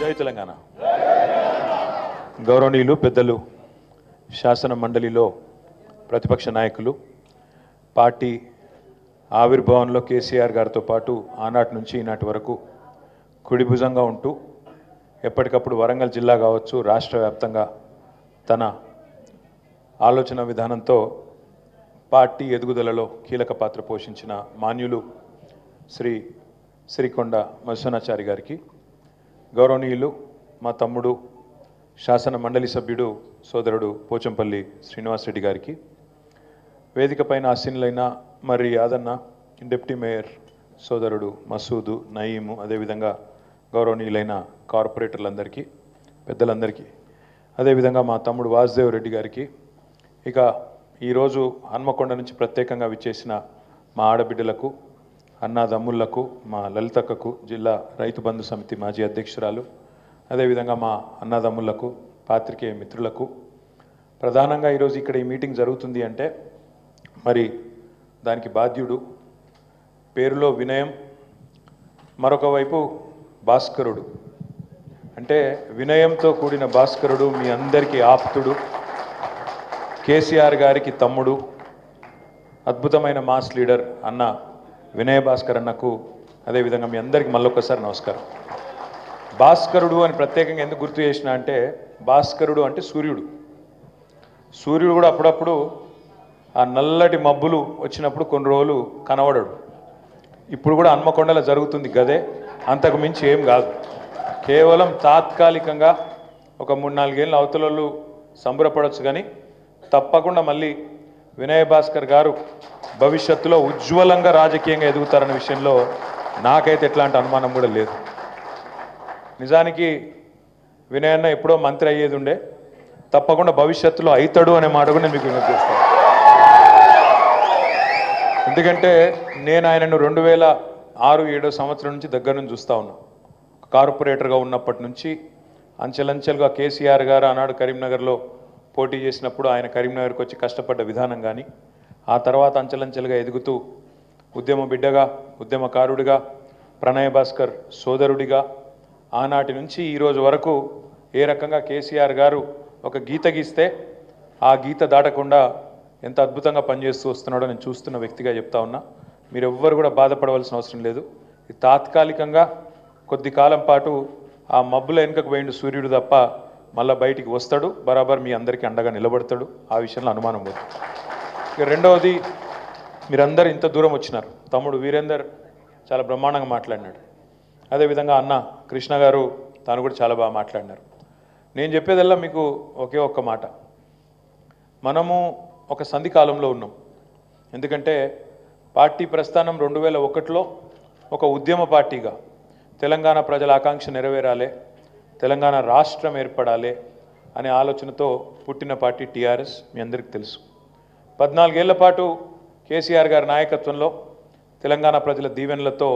జై తెలంగాణ. గౌరవనీయులు పెద్దలు, శాసన మండలిలో ప్రతిపక్ష నాయకులు, పార్టీ ఆవిర్భావంలో కేసీఆర్ గారితో పాటు ఆనాటి నుంచి ఈనాటి వరకు కుడిభుజంగా ఉంటూ ఎప్పటికప్పుడు వరంగల్ జిల్లా కావచ్చు రాష్ట్ర వ్యాప్తంగా తన ఆలోచన విధానంతో పార్టీ ఎదుగుదలలో కీలక పాత్ర పోషించిన మాన్యులు శ్రీ శ్రీకొండ మధుసూదనాచారి గారికి, గౌరవనీయులు మా తమ్ముడు శాసన మండలి సభ్యుడు సోదరుడు పోచంపల్లి శ్రీనివాసరెడ్డి గారికి, వేదిక పైన ఆసీనులైన మరి యాదన్న, డిప్యూటీ మేయర్ సోదరుడు మసూదు, నయీము, అదేవిధంగా గౌరవనీయులైన కార్పొరేటర్లందరికీ, పెద్దలందరికీ, అదేవిధంగా మా తమ్ముడు వాసుదేవ్ రెడ్డి గారికి, ఇక ఈరోజు హన్మకొండ నుంచి ప్రత్యేకంగా విచ్చేసిన మా ఆడబిడ్డలకు, అన్నాదమ్ముళ్లకు, మా లలితక్కకు, జిల్లా రైతు బంధు సమితి మాజీ అధ్యక్షురాలు, అదేవిధంగా మా అన్నదమ్ముళ్లకు, పాత్రికేయ మిత్రులకు, ప్రధానంగా ఈరోజు ఇక్కడ ఈ మీటింగ్ జరుగుతుంది అంటే మరి దానికి బాధ్యుడు, పేరులో వినయం, మరొక వైపు భాస్కరుడు, అంటే వినయంతో కూడిన భాస్కరుడు, మీ అందరికీ ఆప్తుడు, కేసీఆర్ గారికి తమ్ముడు, అద్భుతమైన మాస్ లీడర్ అన్న వినయ భాస్కర్ అన్నకు, అదేవిధంగా మీ అందరికీ మళ్ళొక్కసారి నమస్కారం. భాస్కరుడు అని ప్రత్యేకంగా ఎందుకు గుర్తు చేసిన అంటే, భాస్కరుడు అంటే సూర్యుడు. సూర్యుడు కూడా అప్పుడప్పుడు ఆ నల్లటి మబ్బులు వచ్చినప్పుడు కొన్ని రోజులు కనబడడు. ఇప్పుడు కూడా హన్మకొండలో జరుగుతుంది గదే, అంతకు మించి ఏం కాదు. కేవలం తాత్కాలికంగా ఒక 3-4 ఏళ్ళ అవతలలో సంబరపడవచ్చు, కానీ తప్పకుండా మళ్ళీ వినయ భాస్కర్ గారు భవిష్యత్తులో ఉజ్వలంగా రాజకీయంగా ఎదుగుతారన్న విషయంలో నాకైతే ఎట్లాంటి అనుమానం కూడా లేదు. నిజానికి వినయన్న ఎప్పుడో మంత్రి అయ్యేది ఉండే, తప్పకుండా భవిష్యత్తులో అవుతాడు అనే మాట కూడా నేను మీకు విజ్ఞప్తి చేస్తాను. ఎందుకంటే నేను ఆయనను 2006-2007 సంవత్సరం నుంచి దగ్గర నుంచి చూస్తూ ఉన్నాను. కార్పొరేటర్గా ఉన్నప్పటి నుంచి అంచెలంచెలుగా కేసీఆర్ గారు ఆనాడు కరీంనగర్లో పోటీ చేసినప్పుడు ఆయన కరీంనగర్కి వచ్చి కష్టపడ్డ విధానం కానీ, ఆ తర్వాత అంచెలంచెలుగా ఎదుగుతూ ఉద్యమ బిడ్డగా, ఉద్యమకారుడిగా, ప్రణయ భాస్కర్ సోదరుడిగా ఆనాటి నుంచి ఈరోజు వరకు ఏ రకంగా కేసీఆర్ గారు ఒక గీత గీస్తే ఆ గీత దాటకుండా ఎంత అద్భుతంగా పనిచేస్తూ వస్తున్నాడో నేను చూస్తున్న వ్యక్తిగా చెప్తా ఉన్నా. మీరు ఎవ్వరు కూడా బాధపడవలసిన అవసరం లేదు. ఇది తాత్కాలికంగా కొద్ది కాలం పాటు ఆ మబ్బుల వెనుకకు పోయిండు సూర్యుడు తప్ప మళ్ళీ బయటికి వస్తాడు, బరాబర్ మీ అందరికీ అండగా నిలబడతాడు, ఆ విషయంలో అనుమానం లేదు. ఇక రెండవది, మీరందరూ ఇంత దూరం వచ్చినారు. తమ్ముడు వీరేందర్ చాలా బ్రహ్మాండంగా మాట్లాడినాడు, అదేవిధంగా అన్న కృష్ణ గారు తాను కూడా చాలా బాగా మాట్లాడినారు. నేను చెప్పేదల్లా మీకు ఒకే ఒక్క మాట, మనము ఒక సంధి కాలంలో ఉన్నాం. ఎందుకంటే పార్టీ ప్రస్థానం 2001లో ఒక ఉద్యమ పార్టీగా తెలంగాణ ప్రజల ఆకాంక్ష నెరవేరాలి, తెలంగాణ రాష్ట్రం ఏర్పడాలి అనే ఆలోచనతో పుట్టిన పార్టీ టీఆర్ఎస్, మీ అందరికీ తెలుసు. 14 ఏళ్ల పాటు కేసీఆర్ గారి నాయకత్వంలో తెలంగాణ ప్రజల దీవెనలతో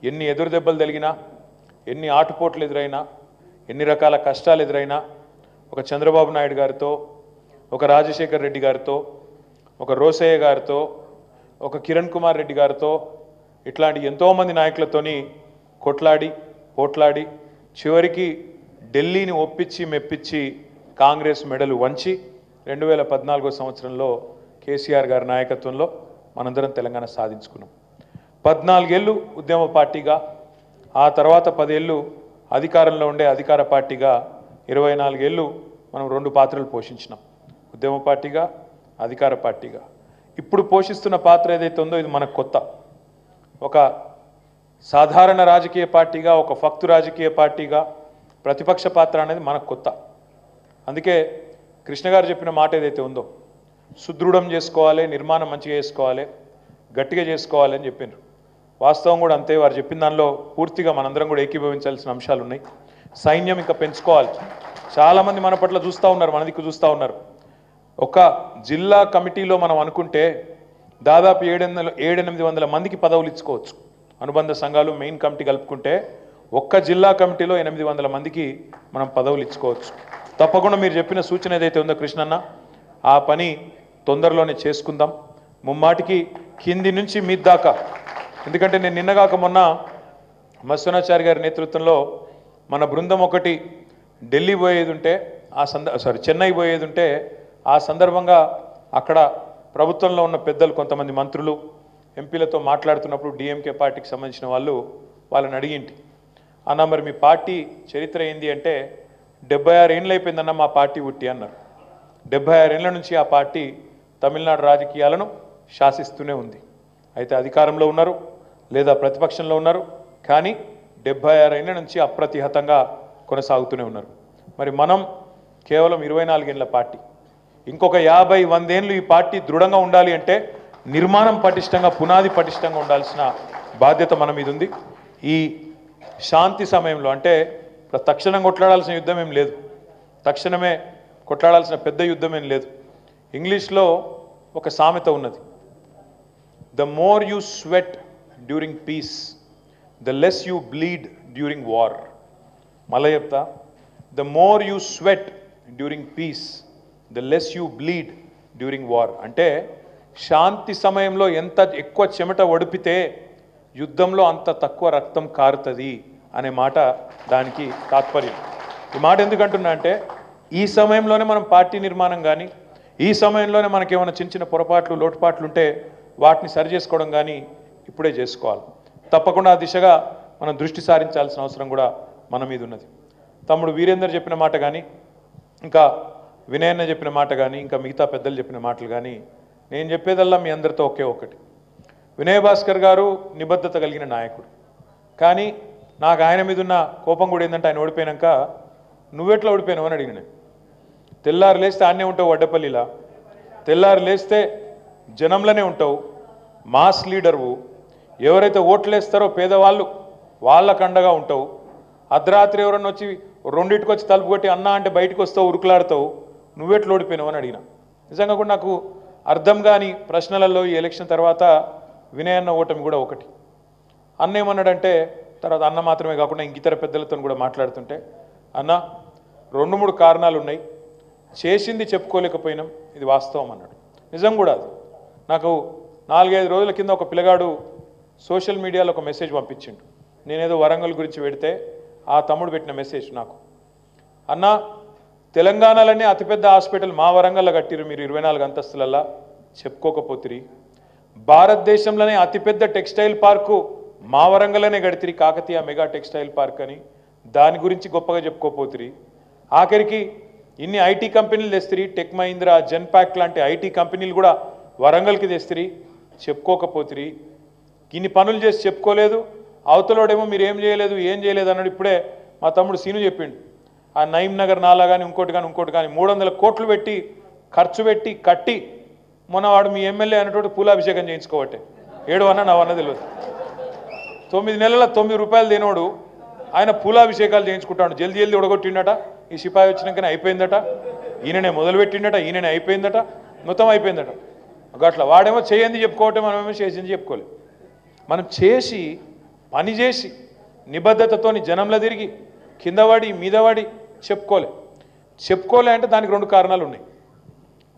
ఎన్ని ఎదురుదెబ్బలు తగిలినా, ఎన్ని ఆటుపోట్లు ఎదురైనా, ఎన్ని రకాల కష్టాలు ఎదురైనా, ఒక చంద్రబాబు నాయుడు గారితో, ఒక రాజశేఖర్ రెడ్డి గారితో, ఒక రోసయ్య గారితో, ఒక కిరణ్ కుమార్ రెడ్డి గారితో, ఇట్లాంటి ఎంతోమంది నాయకులతోని కొట్లాడి పోట్లాడి చివరికి ఢిల్లీని ఒప్పించి మెప్పించి కాంగ్రెస్ మెడలు వంచి 2014 సంవత్సరంలో కేసీఆర్ గారి నాయకత్వంలో మనందరం తెలంగాణ సాధించుకున్నాం. 14 ఏళ్ళు ఉద్యమ పార్టీగా, ఆ తర్వాత 10 ఏళ్ళు అధికారంలో ఉండే అధికార పార్టీగా, 24 ఏళ్ళు మనం 2 పాత్రలు పోషించినాం, ఉద్యమ పార్టీగా, అధికార పార్టీగా. ఇప్పుడు పోషిస్తున్న పాత్ర ఏదైతే ఉందో ఇది మనకు కొత్త. ఒక సాధారణ రాజకీయ పార్టీగా, ఒక ఫక్తు రాజకీయ పార్టీగా ప్రతిపక్ష పాత్ర అనేది మనకు కొత్త. అందుకే కృష్ణ గారు చెప్పిన మాట ఏదైతే ఉందో, సుదృఢం చేసుకోవాలి, నిర్మాణం మంచిగా చేసుకోవాలి, గట్టిగా చేసుకోవాలి అని చెప్పినారు. వాస్తవం కూడా అంతే. వారు చెప్పిన దానిలో పూర్తిగా మనందరం కూడా ఏకీభవించాల్సిన అంశాలు ఉన్నాయి. సైన్యం ఇంకా పెంచుకోవాలి. చాలామంది మన పట్ల చూస్తూ ఉన్నారు, మన దిక్కు చూస్తూ ఉన్నారు. ఒక జిల్లా కమిటీలో మనం అనుకుంటే దాదాపు 700-800 మందికి పదవులు ఇచ్చుకోవచ్చు. అనుబంధ సంఘాలు మెయిన్ కమిటీ కలుపుకుంటే ఒక్క జిల్లా కమిటీలో 800 మందికి మనం పదవులు ఇచ్చుకోవచ్చు. తప్పకుండా మీరు చెప్పిన సూచన ఏదైతే ఉందో కృష్ణన్న, ఆ పని తొందరలోనే చేసుకుందాం. ముమ్మాటికి కింది నుంచి మీద దాకా. ఎందుకంటే నేను నిన్నగాక మొన్న మధుసూదనాచారి గారి నేతృత్వంలో మన బృందం ఒకటి ఢిల్లీ పోయేది ఉంటే చెన్నై పోయేది ఉంటే ఆ సందర్భంగా అక్కడ ప్రభుత్వంలో ఉన్న పెద్దలు కొంతమంది మంత్రులు ఎంపీలతో మాట్లాడుతున్నప్పుడు డిఎంకే పార్టీకి సంబంధించిన వాళ్ళని అడిగింటి, అన్న మరి మీ పార్టీ చరిత్ర ఏంది అంటే 76 ఏళ్ళు అయిపోయిందన్న మా పార్టీ పుట్టి అన్నారు. 76 ఏళ్ల నుంచి ఆ పార్టీ తమిళనాడు రాజకీయాలను శాసిస్తూనే ఉంది. అయితే అధికారంలో ఉన్నారు లేదా ప్రతిపక్షంలో ఉన్నారు, కానీ 76 ఏళ్ల నుంచి అప్రతిహతంగా కొనసాగుతూనే ఉన్నారు. మరి మనం కేవలం 24 ఏళ్ల పార్టీ, ఇంకొక 50-100 ఏళ్ళు ఈ పార్టీ దృఢంగా ఉండాలి అంటే నిర్మాణం పటిష్టంగా, పునాది పటిష్టంగా ఉండాల్సిన బాధ్యత మన మీద ఉంది. ఈ శాంతి సమయంలో అంటే తక్షణం కొట్లాడాల్సిన యుద్ధం ఏం లేదు, తక్షణమే కొట్లాడాల్సిన పెద్ద యుద్ధం ఏం లేదు. ఇంగ్లీష్లో ఒక సామెత ఉన్నది, the more you sweat during piece the less you bleed during war. మళ్ళీ చెప్తా, the more you sweat during piece the less you bleed during war. అంటే శాంతి సమయంలో ఎంత ఎక్కువ చెమట ఒడిపితే యుద్ధంలో అంత తక్కువ రక్తం కారుతుంది అనే మాట దానికి తాత్పర్యం. ఈ మాట ఎందుకంటున్నా అంటే ఈ సమయంలోనే మనం పార్టీ నిర్మాణం కానీ, ఈ సమయంలోనే మనకి ఏమైనా చిన్న చిన్న పొరపాట్లు లోటుపాట్లు ఉంటే వాటిని సరి చేసుకోవడం కానీ ఇప్పుడే చేసుకోవాలి. తప్పకుండా ఆ దిశగా మనం దృష్టి సారించాల్సిన అవసరం కూడా మన మీద ఉన్నది. తమ్ముడు వీరేందర్ చెప్పిన మాట కానీ, ఇంకా వినయన్న చెప్పిన మాట కానీ, ఇంకా మిగతా పెద్దలు చెప్పిన మాటలు కానీ, నేను చెప్పేదల్లా మీ అందరితో ఒకే ఒకటి, వినయ్ భాస్కర్ గారు నిబద్ధత కలిగిన నాయకుడు. కానీ నాకు ఆయన మీద ఉన్న కోపం కూడా ఏంటంటే ఆయన ఓడిపోయాక నువ్వెట్లా ఓడిపోయినావు అని అడిగిన. తెల్లారు లేస్తే ఆడనే ఉంటావు వడ్డపల్లిలా, తెల్లారు లేస్తే జనంలోనే ఉంటావు, మాస్ లీడర్వు, ఎవరైతే ఓట్లేస్తారో పేదవాళ్ళు వాళ్ళకు అండగా ఉంటావు. అర్ధరాత్రి ఎవరన్నా వచ్చి 2ంటికి వచ్చి తలుపు కొట్టి అన్నా అంటే బయటకు వస్తావు, ఉరుకులాడుతావు, నువ్వెట్లా ఓడిపోయినావు అని అడిగిన. నిజంగా కూడా నాకు అర్థం కాని ప్రశ్నలలో ఈ ఎలక్షన్ తర్వాత వినయన్న ఓటమి కూడా ఒకటి. అన్న ఏమన్నాడంటే, తర్వాత అన్న మాత్రమే కాకుండా ఇంక ఇతర పెద్దలతో కూడా మాట్లాడుతుంటే, అన్న 2-3 కారణాలు ఉన్నాయి, చేసింది చెప్పుకోలేకపోయినాం, ఇది వాస్తవం అన్నాడు. నిజం కూడా అది. నాకు 4-5 రోజుల కింద ఒక పిల్లగాడు సోషల్ మీడియాలో ఒక మెసేజ్ పంపించిండు. నేనేదో వరంగల్ గురించి పెడితే ఆ తమ్ముడు పెట్టిన మెసేజ్ నాకు, అన్న తెలంగాణలోనే అతిపెద్ద హాస్పిటల్ మా వరంగల్లో కట్టిరు మీరు 24 అంతస్తులల్లా, చెప్పుకోకపోతిరి. భారతదేశంలోనే అతిపెద్ద టెక్స్టైల్ పార్కు మా వరంగల్లోనే కడితిరి, కాకతీయ మెగా టెక్స్టైల్ పార్క్ అని, దాని గురించి గొప్పగా చెప్పుకోపోతిరి. ఆఖరికి ఇన్ని ఐటీ కంపెనీలు తెస్తిరి, టెక్ మహీంద్రా, జెన్పాక్ లాంటి ఐటీ కంపెనీలు కూడా వరంగల్కి తెస్తిరి, చెప్పుకోకపోతిరి. ఇన్ని పనులు చేసి చెప్పుకోలేదు, అవతలోడేమో మీరు ఏం చేయలేదు అన్నాడు. ఇప్పుడే మా తమ్ముడు సీను చెప్పిండు, ఆ నయీం నగర్ నాలా కానీ ఇంకోటి కానీ 300 కోట్లు పెట్టి ఖర్చు పెట్టి కట్టి మొన్నవాడు మీ ఎమ్మెల్యే అనేటువంటి పూలాభిషేకం చేయించుకోవట్టే, 7 అన్న 9 అన్న తెలియదు, 9 నెలల 9 రూపాయలు దేనోడు ఆయన పూలాభిషేకాలు చేయించుకుంటాడు. జల్దీ ఉడగొట్టిండట, ఈ సిపాయి వచ్చినాకనే అయిపోయిందట, ఈయననే మొదలుపెట్టిండట, ఈయననే అయిపోయిందట, మొత్తం అయిపోయిందట. అట్లా వాడేమో చేయంది చెప్పుకోవటం, మనమేమో చేసింది చెప్పుకోలేదు. మనం చేసి పని చేసి నిబద్ధతతోని జనంలో తిరిగి కిందవాడి మీదవాడి చెప్పుకోలే అంటే దానికి 2 కారణాలు ఉన్నాయి.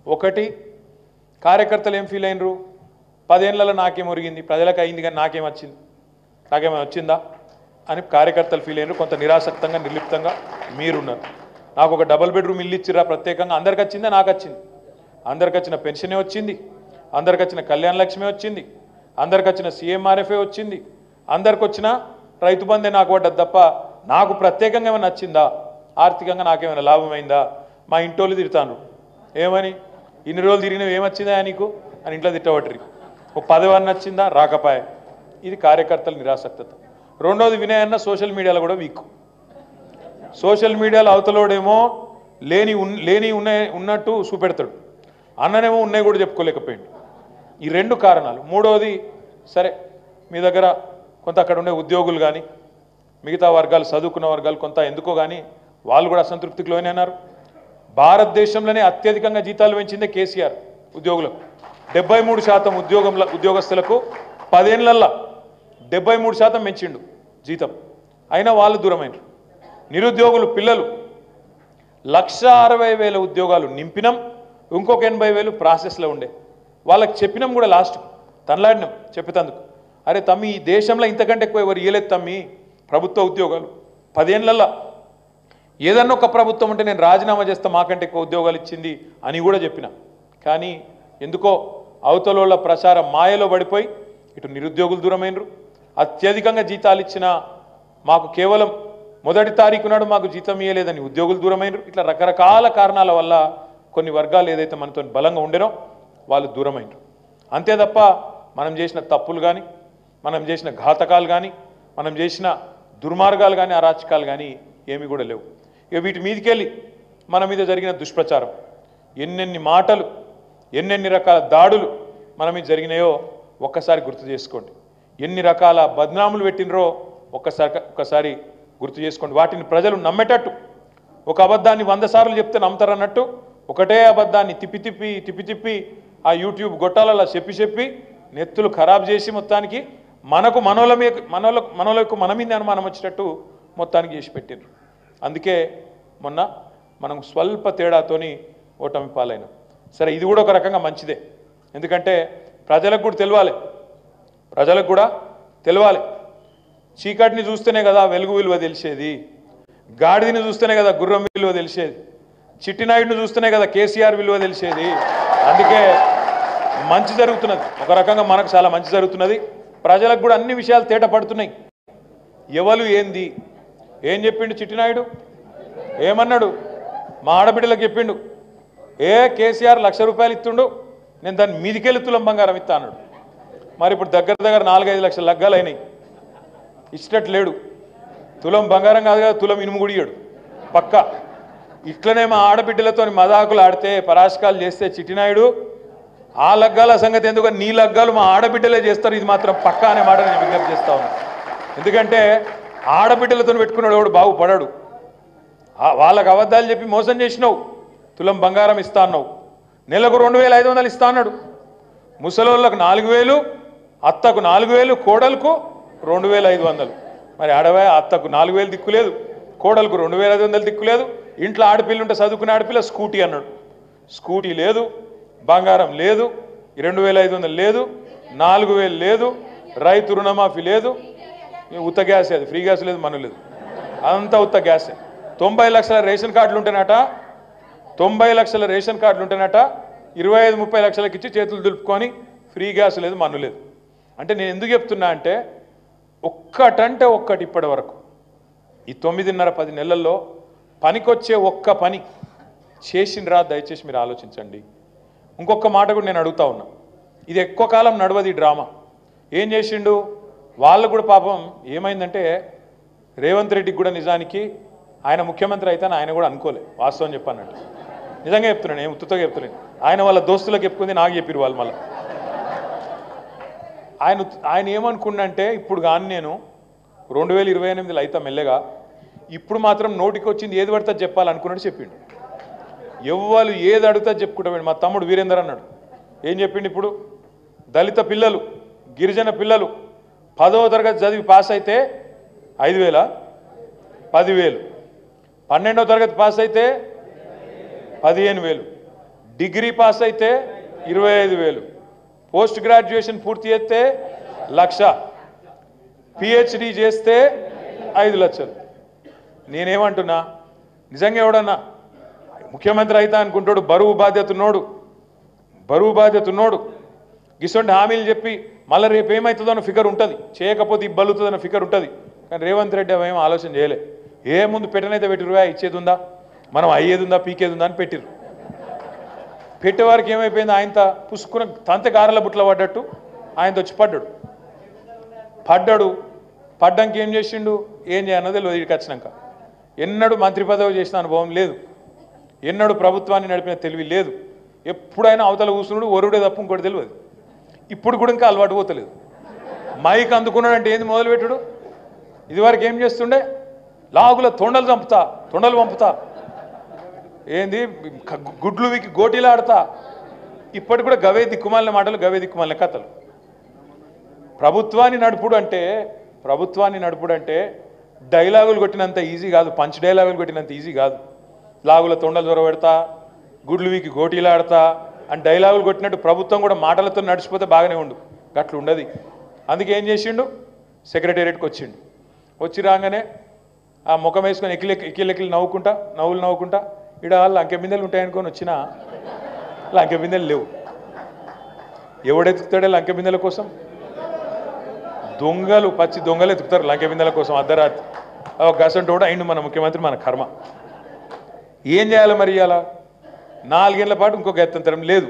ఒకటి, కార్యకర్తలు ఏం ఫీల్ అయినరు, 10 ఏళ్లలో నాకేం ఒరిగింది, ప్రజలకు అయింది కానీ నాకేమైనా వచ్చిందా అని కార్యకర్తలు ఫీల్ అయినరు. కొంత నిరాసక్తంగా నిర్లిప్తంగా మీరున్నారు. నాకు ఒక డబుల్ బెడ్రూమ్ ఇల్లు ఇచ్చిరా ప్రత్యేకంగా, అందరికి వచ్చిందా, నాకు వచ్చింది. అందరికి వచ్చిన పెన్షనే వచ్చింది, అందరికి వచ్చిన కళ్యాణ లక్ష్మి వచ్చింది, అందరికి వచ్చిన సీఎంఆర్ఎఫ్ఏ వచ్చింది, అందరికి వచ్చిన రైతు బంధే నాకు పడ్డది తప్ప నాకు ప్రత్యేకంగా ఏమైనా నచ్చిందా, ఆర్థికంగా నాకేమైనా లాభమైందా? మా ఇంటోళ్ళు తిడతాను, ఏమని ఇన్ని రోజులు తిరిగినవి ఏమొచ్చిందా నీకు అని ఇంట్లో తిట్టబట్టి, ఓ పదవి నచ్చిందా, రాకపాయ. ఇది కార్యకర్తల నిరాసక్తత. రెండోది, వినయన్న సోషల్ మీడియాలో కూడా వీక్. సోషల్ మీడియాలో అవతలోడేమో లేని ఉన్నట్టు చూపెడతాడు, అన్ననేమో ఉన్నాయి కూడా చెప్పుకోలేకపోయింది. ఈ 2 కారణాలు. మూడోది, సరే మీ దగ్గర కొంత అక్కడ ఉండే ఉద్యోగులు కానీ మిగతా వర్గాలు, చదువుకున్న వర్గాలు కొంత ఎందుకో కానీ వాళ్ళు కూడా అసంతృప్తికి లోనైనారు. భారతదేశంలోనే అత్యధికంగా జీతాలు పెంచిందే కేసీఆర్ ఉద్యోగులకు. 73% ఉద్యోగస్తులకు 10 ఏళ్లల్లో 73% పెంచిండు జీతం. అయినా వాళ్ళు దూరమైనరు. నిరుద్యోగులు పిల్లలు 1,60,000 ఉద్యోగాలు నింపినాం, ఇంకొక 80,000 ప్రాసెస్లో ఉండే. వాళ్ళకి చెప్పినాం కూడా, లాస్ట్ తనలాడినాం చెప్పేందుకు, అరే తమ్మి ఈ దేశంలో ఇంతకంటే ఎక్కువ ఎవరు ఇయ్యలేదు తమ్మి ప్రభుత్వ ఉద్యోగాలు, 10 ఏళ్లలో ఏదన్నా ఒక ప్రభుత్వం అంటే నేను రాజీనామా చేస్తా మాకంటే ఎక్కువ ఉద్యోగాలు ఇచ్చింది అని కూడా చెప్పిన. కానీ ఎందుకో అవతలోళ్ళ ప్రచారం మాయలో పడిపోయి ఇటు నిరుద్యోగులు దూరమైనరు, అత్యధికంగా జీతాలు ఇచ్చిన మాకు కేవలం మొదటి తారీఖు నాడు మాకు జీతం ఇవ్వలేదని ఉద్యోగులు దూరమైనరు. ఇట్లా రకరకాల కారణాల వల్ల కొన్ని వర్గాలు ఏదైతే మనతో బలంగా ఉండేనో వాళ్ళు దూరమైనరు. అంతే తప్ప మనం చేసిన తప్పులు కానీ, మనం చేసిన ఘాతకాలు కానీ, మనం చేసిన దుర్మార్గాలు కానీ, అరాచకాలు కానీ ఏమీ కూడా లేవు. ఇక వీటి మీదకెళ్ళి మన మీద జరిగిన దుష్ప్రచారం, ఎన్నెన్ని మాటలు, ఎన్నెన్ని రకాల దాడులు మన మీద జరిగినాయో ఒక్కసారి గుర్తు చేసుకోండి. ఎన్ని రకాల బద్నాములు పెట్టినరో ఒక్కసారి గుర్తు చేసుకోండి. వాటిని ప్రజలు నమ్మేటట్టు, ఒక అబద్ధాన్ని 100 సార్లు చెప్తే నమ్ముతారన్నట్టు ఒకటే అబద్ధాన్ని తిప్పి తిప్పి ఆ యూట్యూబ్ గొట్టాలలో చెప్పి నెత్తులు ఖరాబ్ చేసి మొత్తానికి మనోళ్ళకు మన మీద అనుమానం వచ్చేటట్టు మొత్తానికి చేసి పెట్టిండ్రు. అందుకే మొన్న మనం స్వల్ప తేడాతోని ఓటమి పాలైన. సరే, ఇది కూడా ఒక రకంగా మంచిదే. ఎందుకంటే ప్రజలకు కూడా తెలవాలి. చీకటిని చూస్తేనే కదా వెలుగు విలువ తెలిసేది, గాడిదని చూస్తేనే కదా గుర్రం విలువ తెలిసేది, చిట్టినాయుడిని చూస్తేనే కదా కేసీఆర్ విలువ తెలిసేది. అందుకే మంచి జరుగుతున్నది, ఒక రకంగా మనకు చాలా మంచి జరుగుతున్నది. ప్రజలకు కూడా అన్ని విషయాలు తేట పడుతున్నాయి. ఎవరు ఏంది ఏం చెప్పిండు చిట్టినాయుడు, ఏమన్నాడు, మా ఆడబిడ్డలకు చెప్పిండు, కేసీఆర్ ₹1,00,000 ఇస్తుండు, నేను దాన్ని మీదికెళ్ళి తులం బంగారం ఇస్తా అన్నాడు. మరి ఇప్పుడు దగ్గర 4-5 లక్షల లగ్గాలు అయినాయి. ఇచ్చినట్లేడు. తులం బంగారం కాదు కదా, తులం ఇనుము గుడియాడు పక్క. ఇట్లనే మా ఆడబిడ్డలతో మదాకులు ఆడితే, పరాశకాలు చేస్తే చిట్టినాయుడు ఆ లగ్గాల సంగతి ఎందుకు, నీ లగ్గాలు మా ఆడబిడ్డలే చేస్తారు, ఇది మాత్రం పక్కా అనే మాట నేను విజ్ఞప్తి చేస్తా ఉన్నాను. ఎందుకంటే ఆడబిడ్డలతో పెట్టుకున్నాడు ఎవడు బాగుపడాడు. వాళ్ళకు అబద్ధాలు చెప్పి మోసం చేసినావు. తులం బంగారం ఇస్తా అన్నావు, నెలకు 2,500 ఇస్తా అన్నాడు. ముసలోళ్ళకు 4,000, అత్తకు 4,000, కోడలకు 2,500. మరి అత్తకు 4,000 దిక్కులేదు, కోడలకు 2,500 దిక్కులేదు. ఇంట్లో ఆడపిల్ల ఉంటే చదువుకునే ఆడపిల్ల స్కూటీ అన్నాడు. స్కూటీ లేదు, బంగారం లేదు, 2,500 లేదు, 4,000 లేదు, రైతు రుణమాఫీ లేదు, ఉత్త గ్యాస్, అది ఫ్రీ గ్యాస్ లేదు, మన లేదు, అంతా ఉత్త గ్యాసే. 90 లక్షల రేషన్ కార్డులు ఉంటేనట, 90 లక్షల రేషన్ కార్డులు ఉంటేనట 25-30 లక్షలకి ఇచ్చి చేతులు దులుపుకొని ఫ్రీ గ్యాస్ లేదు, మన్ను లేదు. అంటే నేను ఎందుకు చెప్తున్నా అంటే, ఒక్కటంటే ఒక్కటి ఇప్పటి వరకు ఈ 9.5-10 నెలల్లో పనికొచ్చే ఒక్క పని చేసిండ్రా? దయచేసి మీరు ఆలోచించండి. ఇంకొక మాట కూడా నేను అడుగుతా ఉన్నా, ఇది ఎక్కువ కాలం నడవది డ్రామా. ఏం చేసిండు వాళ్ళు కూడా పాపం. ఏమైందంటే రేవంత్ రెడ్డికి కూడా నిజానికి ఆయన ముఖ్యమంత్రి అయితే ఆయన కూడా అనుకోలే, వాస్తవం చెప్పానంటే. నిజంగా చెప్తున్నాను, ఏం ఉత్తుగా చెప్తున్నాను. ఆయన వాళ్ళ దోస్తులకు చెప్పుకుంది, నాకు చెప్పిరు వాళ్ళు. మళ్ళీ ఆయన ఏమనుకున్నంటే, ఇప్పుడు కానీ నేను 2028లో అయితే మెల్లగా, ఇప్పుడు మాత్రం నోటికి వచ్చింది ఏది పడితే చెప్పాలనుకున్నట్టు చెప్పిండు. ఎవ్వరు ఏది అడుగుతా చెప్పుకుంటాడు. మా తమ్ముడు వీరేందర్ అన్నాడు, ఏం చెప్పిండు, ఇప్పుడు దళిత పిల్లలు, గిరిజన పిల్లలు 10వ తరగతి చదివి పాస్ అయితే 5,000, 10,000, 12వ తరగతి పాస్ అయితే 15,000, డిగ్రీ పాస్ అయితే 25,000, పోస్ట్ గ్రాడ్యుయేషన్ పూర్తి చేస్తే 1,00,000, పిహెచ్డి చేస్తే 5 లక్షలు. నేనేమంటున్నా, నిజంగా ఎవడన్నా ముఖ్యమంత్రి అయితే అనుకుంటాడు, బరువు బాధ్యత ఉన్నోడు గిసొంటి హామీలు చెప్పి మళ్ళీ రేపు ఏమవుతుందో అన్న ఫిగర్ ఉంటుంది, చేయకపోతే ఇబ్బలుతుందన్న ఫిగర్ ఉంటుంది. కానీ రేవంత్ రెడ్డి అవేమో ఆలోచన చేయలే. ముందు పెట్టనైతే పెట్టిరు, ఇచ్చేది ఉందా, మనం అయ్యేది ఉందా, పీకేది ఉందా అని పెట్టిరు. పెట్టేవారికి ఏమైపోయింది, ఆయనతో పుసుకున్న తంత గారెల బుట్ల పడ్డట్టు ఆయనతో వచ్చి పడ్డానికి ఏం చేసిండు, ఏం చేయన్నది తెలియదు. వీడికి వచ్చినాక ఎన్నడూ మంత్రి పదవి చేసిన అనుభవం లేదు, ఎన్నడూ ప్రభుత్వాన్ని నడిపిన తెలివి లేదు. ఎప్పుడైనా అవతల కూర్చున్నాడు, ఒరుడే తప్ప ఇంకోటి తెలియదు. ఇప్పుడు కూడా ఇంకా అలవాటు పోతలేదు. మైక్ అందుకున్నాడంటే ఏంది మొదలుపెట్టుడు. ఇదివరకు ఏం చేస్తుండే, లాగుల తొండలు పంపుతా, ఏంది గుడ్లు వీకి గోటీలు ఆడతా. ఇప్పటికి కూడా గవే దిక్కుమాలిన మాటలు, గవే దిక్కుమాలిన కథలు. ప్రభుత్వాన్ని నడుపుడు అంటే డైలాగులు కొట్టినంత ఈజీ కాదు, పంచ్ డైలాగులు కొట్టినంత ఈజీ కాదు. లాగుల తొండలు దొరబెడతా, గుడ్లు వీకి గోటీలు ఆడతా అని డైలాగులు కొట్టినట్టు ప్రభుత్వం కూడా మాటలతో నడిచిపోతే బాగానే ఉండు, గట్లు ఉండదు. అందుకే ఏం చేసిండు, సెక్రటేరియట్కి వచ్చి రాగానే ఆ ముఖం వేసుకొని ఎక్కిలెక్కిలు నవ్వుకుంటా ఇక్కడ లంకె బిందెలు ఉంటాయనుకొని వచ్చినా లంకె బిందెలు లేవు. ఎవడెత్తుతాడే లంకె బిందెల కోసం? దొంగలు, పచ్చి దొంగలు ఎత్తుకుతారు లంకె బిందెల కోసం అర్ధరాత్రి. గసంట కూడా అయిండు మన ముఖ్యమంత్రి, మన కర్మ. ఏం చేయాలి మరి? ఇవాళ 4 ఏళ్ల పాటు ఇంకొక ఎత్తంతరం లేదు.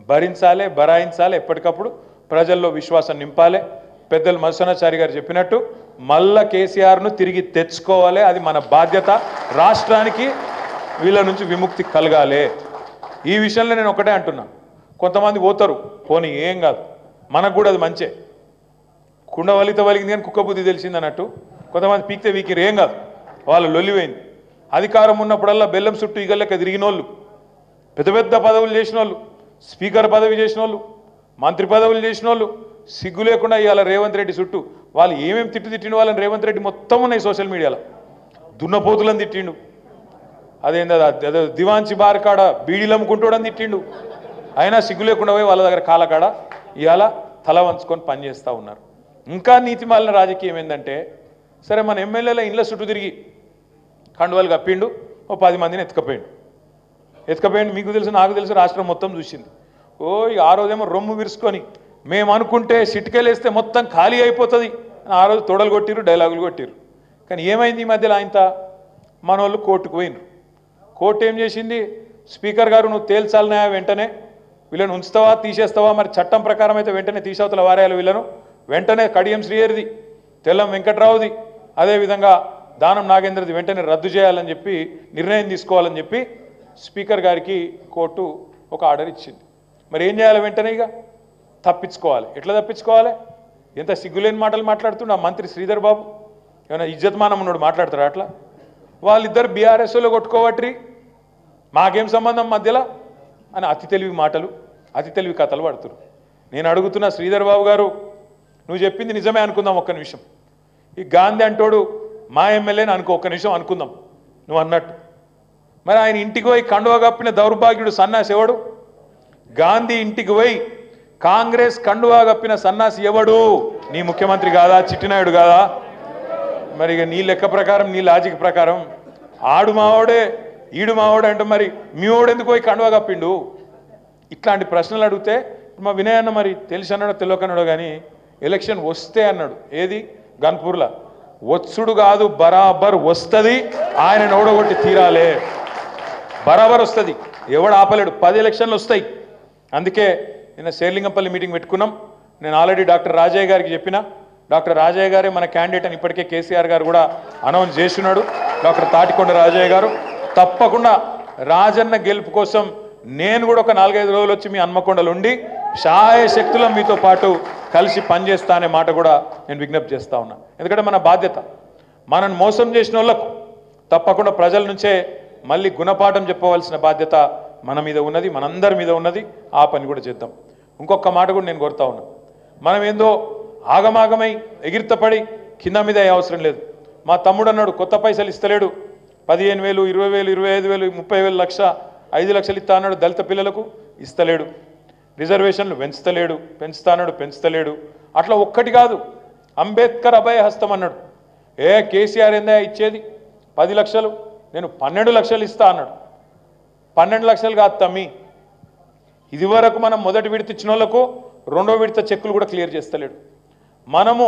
భరాయించాలి. ఎప్పటికప్పుడు ప్రజల్లో విశ్వాసం నింపాలి. పెద్దలు మధుసూదనాచారి గారు చెప్పినట్టు మళ్ళా కేసీఆర్ను తిరిగి తెచ్చుకోవాలి. అది మన బాధ్యత. రాష్ట్రానికి వీళ్ళ నుంచి విముక్తి కలగాలి. ఈ విషయంలో నేను ఒకటే అంటున్నా, కొంతమంది పోతారు, పోనీ ఏం కాదు, మనకు కూడా అది మంచే. కుండ వలిగింది కానీ కుక్క బుద్ధి తెలిసింది అన్నట్టు కొంతమంది పీక్తే వీకిరు, ఏం కాదు, వాళ్ళు లొల్లిపోయింది. అధికారం ఉన్నప్పుడల్లా బెల్లం చుట్టూ ఈగలెక్క తిరిగిన వాళ్ళు, పెద్ద పెద్ద పదవులు చేసిన వాళ్ళు, స్పీకర్ పదవి చేసిన వాళ్ళు, మంత్రి పదవులు చేసిన వాళ్ళు, సిగ్గు లేకుండా ఇవాళ రేవంత్ రెడ్డి చుట్టూ వాళ్ళు ఏమేమి తిట్టిండు వాళ్ళని రేవంత్ రెడ్డి మొత్తం ఉన్నాయి సోషల్ మీడియాలో. దున్నపోతులను తిట్టిండు, అదే దివాంచి బార్ కాడ బీడీలు అమ్ముకుంటూడని తిట్టిండు. అయినా సిగ్గు లేకుండా పోయి వాళ్ళ దగ్గర కాలకాడ ఇవాళ తల వంచుకొని పనిచేస్తూ ఉన్నారు. ఇంకా నీతిమాలిన రాజకీయం ఏంటంటే, సరే మన ఎమ్మెల్యేల ఇండ్ల చుట్టూ తిరిగి కండువాలు కప్పిండు, ఓ 10 మందిని ఎత్తుకపోయిండు. మీకు తెలుసు, నాకు తెలుసు, రాష్ట్రం మొత్తం చూసింది. ఇక ఆ రోజేమో రొమ్ము విరుచుకొని మేము అనుకుంటే సిటికెళ్ళేస్తే మొత్తం ఖాళీ అయిపోతుంది ఆ రోజు తొడలు కొట్టిరు, డైలాగులు కొట్టిరు. కానీ ఏమైంది ఈ మధ్యలో? మన వాళ్ళు కోర్టుకు పోయినరు. కోర్టు ఏం చేసింది? స్పీకర్ గారు నువ్వు తేల్చాలనే వెంటనే వీళ్ళని ఉంచుతావా తీసేస్తావా, మరి చట్టం ప్రకారం అయితే వెంటనే తీసవతల వారేయాలి వీళ్ళను, వెంటనే కడియం శ్రీహరిది, తెల్లం వెంకట్రావుది, అదేవిధంగా దానం నాగేంద్రది వెంటనే రద్దు చేయాలని చెప్పి నిర్ణయం తీసుకోవాలని చెప్పి స్పీకర్ గారికి కోర్టు ఒక ఆర్డర్ ఇచ్చింది. మరి ఏం చేయాలి? వెంటనే ఇక తప్పించుకోవాలి. ఎట్లా తప్పించుకోవాలి? ఎంత సిగ్గులేని మాటలు మాట్లాడుతుండే ఆ మంత్రి శ్రీధర్ బాబు, ఏమైనా ఇజ్జత్మానం ఉన్నాడు మాట్లాడతారా అట్లా? వాళ్ళిద్దరు బీఆర్ఎస్లో కొట్టుకోవట్రి, మాకేం సంబంధం మధ్యలో అని అతి తెలివి మాటలు, అతి తెలివి కథలు పడుతున్నారు. నేను అడుగుతున్నా శ్రీధర్ బాబు గారు, నువ్వు చెప్పింది నిజమే అనుకుందాం ఒక్క నిమిషం. ఈ గాంధీ అంటోడు మా ఎమ్మెల్యేని అనుకో, ఒక్క నిమిషం అనుకుందాం నువ్వు అన్నట్టు. మరి ఆయన ఇంటికి పోయి కండువా కప్పిన దౌర్భాగ్యుడు సన్నాసి ఎవడు? గాంధీ ఇంటికి పోయి కాంగ్రెస్ కండువా కప్పిన సన్నాసి ఎవడు? నీ ముఖ్యమంత్రి కాదా? చిట్టినాయుడు కాదా? మరి ఇక నీ లెక్క ప్రకారం, నీ లాజిక్ ప్రకారం ఆడు మావాడే ఈడు మావాడే అంటే మరి మీ వాడు ఎందుకు పోయి కండువా కప్పిండు? ఇట్లాంటి ప్రశ్నలు అడిగితే మా వినయ్ అన్న మరి తెలిసి అన్నాడో తెలియకన్నాడో కానీ ఎలక్షన్ వస్తే అన్నాడు. ఏది? గన్పూర్లో వచ్చుడు కాదు, బరాబర్ వస్తుంది. ఆయన ఓడగొట్టి తీరాలే, బరాబర్ వస్తుంది, ఎవడు ఆపలేడు. 10 ఎలక్షన్లు వస్తాయి. అందుకే నిన్న శేర్లింగంపల్లి మీటింగ్ పెట్టుకున్నాం. నేను ఆల్రెడీ డాక్టర్ రాజయ్య గారికి చెప్పిన, డాక్టర్ రాజయ్య గారే మన క్యాండిడేట్ అని ఇప్పటికే కేసీఆర్ గారు కూడా అనౌన్స్ చేస్తున్నాడు. డాక్టర్ తాటికొండ రాజయ్య గారు తప్పకుండా రాజన్న గెలుపు కోసం నేను కూడా ఒక 4-5 రోజులు వచ్చి మీ హన్మకొండలో ఉండి శాయశక్తులం మీతో పాటు కలిసి పనిచేస్తా అనే మాట కూడా నేను విజ్ఞప్తి చేస్తా ఉన్నా. ఎందుకంటే మన బాధ్యత, మనల్ని మోసం చేసిన వాళ్ళకు తప్పకుండా ప్రజల నుంచే మళ్ళీ గుణపాఠం చెప్పవలసిన బాధ్యత మన మీద ఉన్నది, మనందరి మీద ఉన్నది. ఆ పని కూడా చేద్దాం. ఇంకొక మాట కూడా నేను కోరుతా ఉన్నా, మనం ఏందో ఆగమాగమై ఎగిరితపడి కింద మీద అవసరం లేదు. మా తమ్ముడు అన్నాడు కొత్త పైసలు ఇస్తలేడు, 15,000, 20,000, 25,000, 30,000, 1,00,000, 5 లక్షలు ఇస్తా అన్నాడు దళిత పిల్లలకు, ఇస్తలేడు. రిజర్వేషన్లు పెంచుతాడు. అట్లా ఒక్కటి కాదు, అంబేద్కర్ అభయ హస్తం అన్నాడు. కేసీఆర్ ఏందా ఇచ్చేది 10 లక్షలు, నేను 12 లక్షలు ఇస్తా అన్నాడు. 12 లక్షలు కాదు తమ్మి, ఇది వరకు మనం మొదటి విడత ఇచ్చిన వాళ్ళకు 2వ విడత చెక్కులు కూడా క్లియర్ చేస్తలేడు. మనము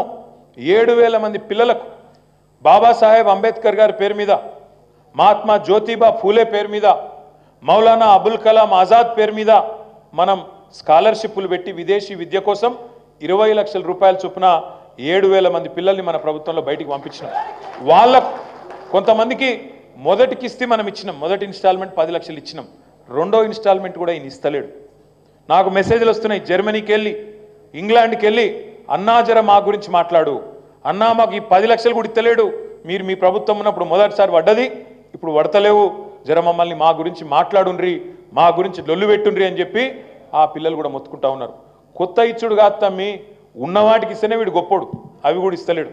7,000 మంది పిల్లలకు బాబాసాహెబ్ అంబేద్కర్ గారి పేరు మీద, మహాత్మా జ్యోతిబా ఫూలే పేరు మీద, మౌలానా అబుల్ కలాం ఆజాద్ పేరు మీద మనం స్కాలర్షిప్లు పెట్టి విదేశీ విద్య కోసం 20 లక్షల రూపాయల చొప్పున 7,000 మంది పిల్లల్ని మన ప్రభుత్వంలో బయటికి పంపించినాం. వాళ్ళకు కొంతమందికి మొదటి కిస్తీ మనం ఇచ్చినాం, మొదటి ఇన్స్టాల్మెంట్ 10 లక్షలు ఇచ్చినాం, 2వ ఇన్స్టాల్మెంట్ కూడా ఈయన ఇస్తలేడు. నాకు మెసేజ్లు వస్తున్నాయి, జర్మనీకి వెళ్ళి ఇంగ్లాండ్కి వెళ్ళి, అన్నా జర మా గురించి మాట్లాడు, అన్నా మాకు ఈ 10 లక్షలు కూడా ఇస్తలేడు, మీరు మీ ప్రభుత్వం ఉన్నప్పుడు మొదటిసారి పడ్డది, ఇప్పుడు పడతలేవు, జర మమ్మల్ని మా గురించి మాట్లాడుండ్రి, మా గురించి లొల్లు పెట్టుండ్రి అని చెప్పి ఆ పిల్లలు కూడా మొత్తుకుంటా ఉన్నారు. కొత్త ఇచ్చుడు కాదు తమ్మి, ఉన్నవాటికి ఇస్తేనే వీడు గొప్పోడు, అవి కూడా ఇస్తలేడు.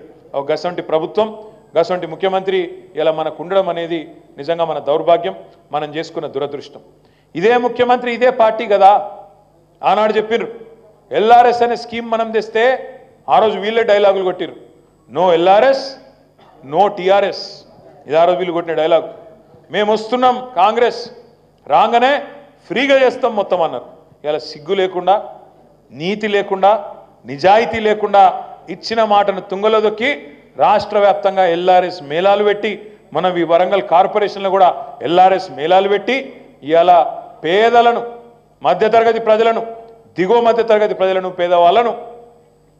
గసంటి ప్రభుత్వం, గసంటి ముఖ్యమంత్రి ఇలా మనకు ఉండడం అనేది నిజంగా మన దౌర్భాగ్యం, మనం చేసుకున్న దురదృష్టం. ఇదే ముఖ్యమంత్రి ఇదే పార్టీ కదా ఆనాడు చెప్పిర్రు ఎల్ఆర్ఎస్ అనే స్కీమ్ మనం తెస్తే ఆ రోజు వీళ్ళే డైలాగులు కొట్టిర్రు, నో ఎల్ఆర్ఎస్ నో టీఆర్ఎస్. ఇది ఆ రోజు వీళ్ళు కొట్టిన డైలాగ్. మేము వస్తున్నాం కాంగ్రెస్ రాగానే ఫ్రీగా చేస్తాం మొత్తం అన్నారు. ఇలా సిగ్గు లేకుండా, నీతి లేకుండా, నిజాయితీ లేకుండా ఇచ్చిన మాటను తుంగలో దొక్కి రాష్ట్ర వ్యాప్తంగా ఎల్ఆర్ఎస్ మేళాలు పెట్టి, మనం ఈ వరంగల్ కార్పొరేషన్లో కూడా ఎల్ఆర్ఎస్ మేళాలు పెట్టి ఇవాళ పేదలను, మధ్యతరగతి ప్రజలను, దిగువ మధ్యతరగతి ప్రజలను, పేదవాళ్ళను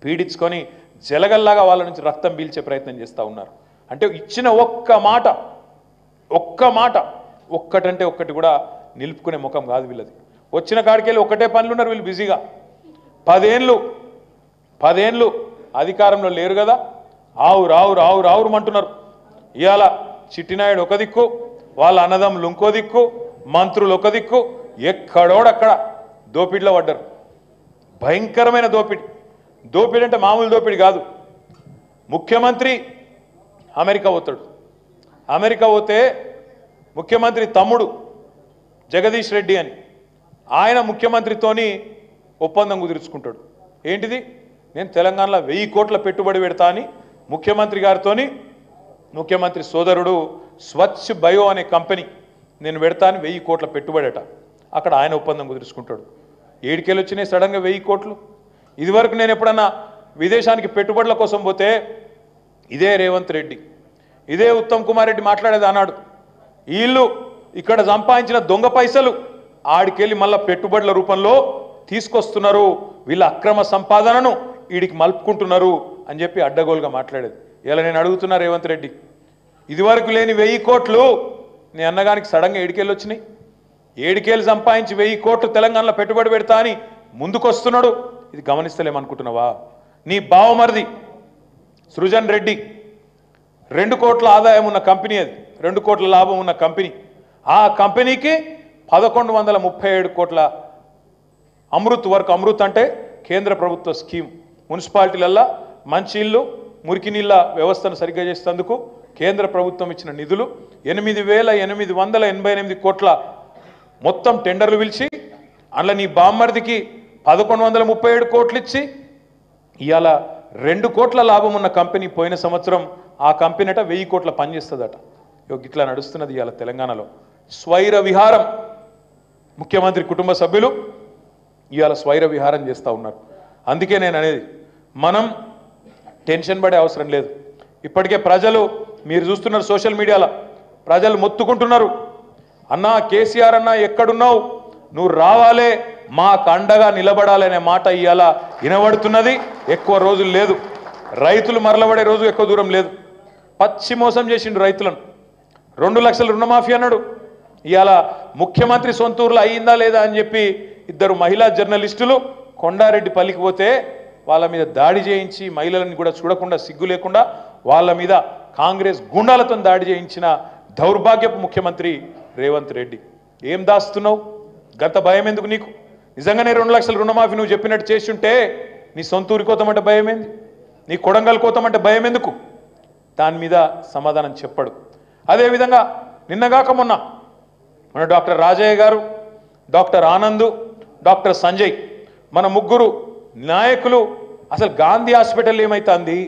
పీడించుకొని జలగల్లాగా వాళ్ళ నుంచి రక్తం పీల్చే ప్రయత్నం చేస్తూ ఉన్నారు. అంటే ఇచ్చిన ఒక్క మాట ఒక్కటంటే ఒక్కటి కూడా నిలుపుకునే ముఖం కాదు వీళ్ళది. వచ్చిన కాడికెళ్ళి ఒకటే పనులు ఉన్నారు వీళ్ళు బిజీగా. 10 ఏళ్ళు అధికారంలో లేరు కదా, ఆవురు అంటున్నారు. ఇవాళ చిట్టినాయుడు ఒక దిక్కు, వాళ్ళ అన్నదమ్ములు ఇంకో దిక్కు, మంత్రులు ఒక దిక్కు, ఎక్కడోడక్కడ దోపిడిలో పడ్డారు. భయంకరమైన దోపిడి అంటే మామూలు దోపిడి కాదు. ముఖ్యమంత్రి అమెరికా పోతే ముఖ్యమంత్రి తమ్ముడు జగదీష్ రెడ్డి అని ఆయన ముఖ్యమంత్రితోని ఒప్పందం కుదుర్చుకుంటాడు. ఏంటిది? నేను తెలంగాణలో 1000 కోట్ల పెట్టుబడి పెడతా అని ముఖ్యమంత్రి గారితోని, ముఖ్యమంత్రి సోదరుడు స్వచ్ఛ బయో అనే కంపెనీ నేను పెడతా అని 1000 కోట్ల పెట్టుబడట. అక్కడ ఆయన ఒప్పందం కుదుర్చుకుంటాడు. ఏడికెళ్ళి వచ్చినాయి సడన్గా 1000 కోట్లు? ఇదివరకు నేను ఎప్పుడన్నా విదేశానికి పెట్టుబడుల కోసం పోతే ఇదే రేవంత్ రెడ్డి, ఇదే ఉత్తమ్ కుమార్ రెడ్డి మాట్లాడేది అన్నాడు, వీళ్ళు ఇక్కడ సంపాదించిన దొంగ పైసలు ఆడికెళ్ళి మళ్ళీ పెట్టుబడుల రూపంలో తీసుకొస్తున్నారు, వీళ్ళ అక్రమ సంపాదనను వీడికి మలుపుకుంటున్నారు అని చెప్పి అడ్డగోలుగా మాట్లాడేది. ఇలా నేను అడుగుతున్నా రేవంత్ రెడ్డి, ఇదివరకు లేని 1000 కోట్లు నీ అన్నగానికి సడన్గా ఏడికెళ్ళి వచ్చినాయి? ఏడికేళ్ళు సంపాదించి 1000 కోట్లు తెలంగాణలో పెట్టుబడి పెడతా అని ముందుకొస్తున్నాడు. ఇది గమనిస్తలేమనుకుంటున్నావా? నీ బావమరిది సృజన్ రెడ్డి 2 కోట్ల ఆదాయం ఉన్న కంపెనీ, అది 2 కోట్ల లాభం ఉన్న కంపెనీ. ఆ కంపెనీకి 1137 కోట్ల అమృత్ అంటే కేంద్ర ప్రభుత్వ స్కీమ్, మున్సిపాలిటీలల్లో మంచి ఇల్లు, మురికి నీళ్ళ వ్యవస్థను సరిగ్గా చేసేందుకు కేంద్ర ప్రభుత్వం ఇచ్చిన నిధులు 8,888 కోట్ల మొత్తం టెండర్లు పిలిచి అందులో నీ బామ్మర్దికి 1137 కోట్లు ఇచ్చి ఇవాళ 2 కోట్ల లాభం ఉన్న కంపెనీ పోయిన సంవత్సరం ఆ కంపెనీ అట 1000 కోట్ల పనిచేస్తుందట. ఇట్లా నడుస్తున్నది ఇవాళ తెలంగాణలో. స్వైర విహారం, ముఖ్యమంత్రి కుటుంబ సభ్యులు ఇవాళ స్వైర విహారం చేస్తూ ఉన్నారు. అందుకే నేను అనేది, మనం టెన్షన్ పడే అవసరం లేదు. ఇప్పటికే ప్రజలు, మీరు చూస్తున్నారు సోషల్ మీడియాలో ప్రజలు మొత్తుకుంటున్నారు, అన్నా కేసీఆర్ అన్నా ఎక్కడున్నావు, నువ్వు రావాలే, మాకు అండగా నిలబడాలనే మాట ఇవాళ వినబడుతున్నది. ఎక్కువ రోజులు లేదు, రైతులు మరలబడే రోజు ఎక్కువ దూరం లేదు. పచ్చి మోసం చేసిండు రైతులను. 2 లక్షల రుణమాఫీ అన్నాడు. ఇవాళ ముఖ్యమంత్రి సొంతూరులో అయ్యిందా లేదా అని చెప్పి 2 మహిళా జర్నలిస్టులు కొండారెడ్డి పల్లికి పోతే వాళ్ళ మీద దాడి చేయించి, మహిళలను కూడా చూడకుండా సిగ్గు లేకుండా వాళ్ళ మీద కాంగ్రెస్ గుండాలతో దాడి చేయించిన దౌర్భాగ్యపు ముఖ్యమంత్రి రేవంత్ రెడ్డి. ఏం దాస్తున్నావు? గంత భయం ఎందుకు నీకు? నిజంగానే 2 లక్షల రుణమాఫీ నువ్వు చెప్పినట్టు చేస్తుంటే నీ సొంతూరి కోతమంటే భయం ఏంది? నీ కొడంగల్ కోతమంటే భయం ఎందుకు? దాని మీద సమాధానం చెప్పడు. అదేవిధంగా నిన్నగాక మొన్న మన డాక్టర్ రాజయ్య గారు, డాక్టర్ ఆనంద్, డాక్టర్ సంజయ్, మన ముగ్గురు నాయకులు అసలు గాంధీ హాస్పిటల్ ఏమైతుంది,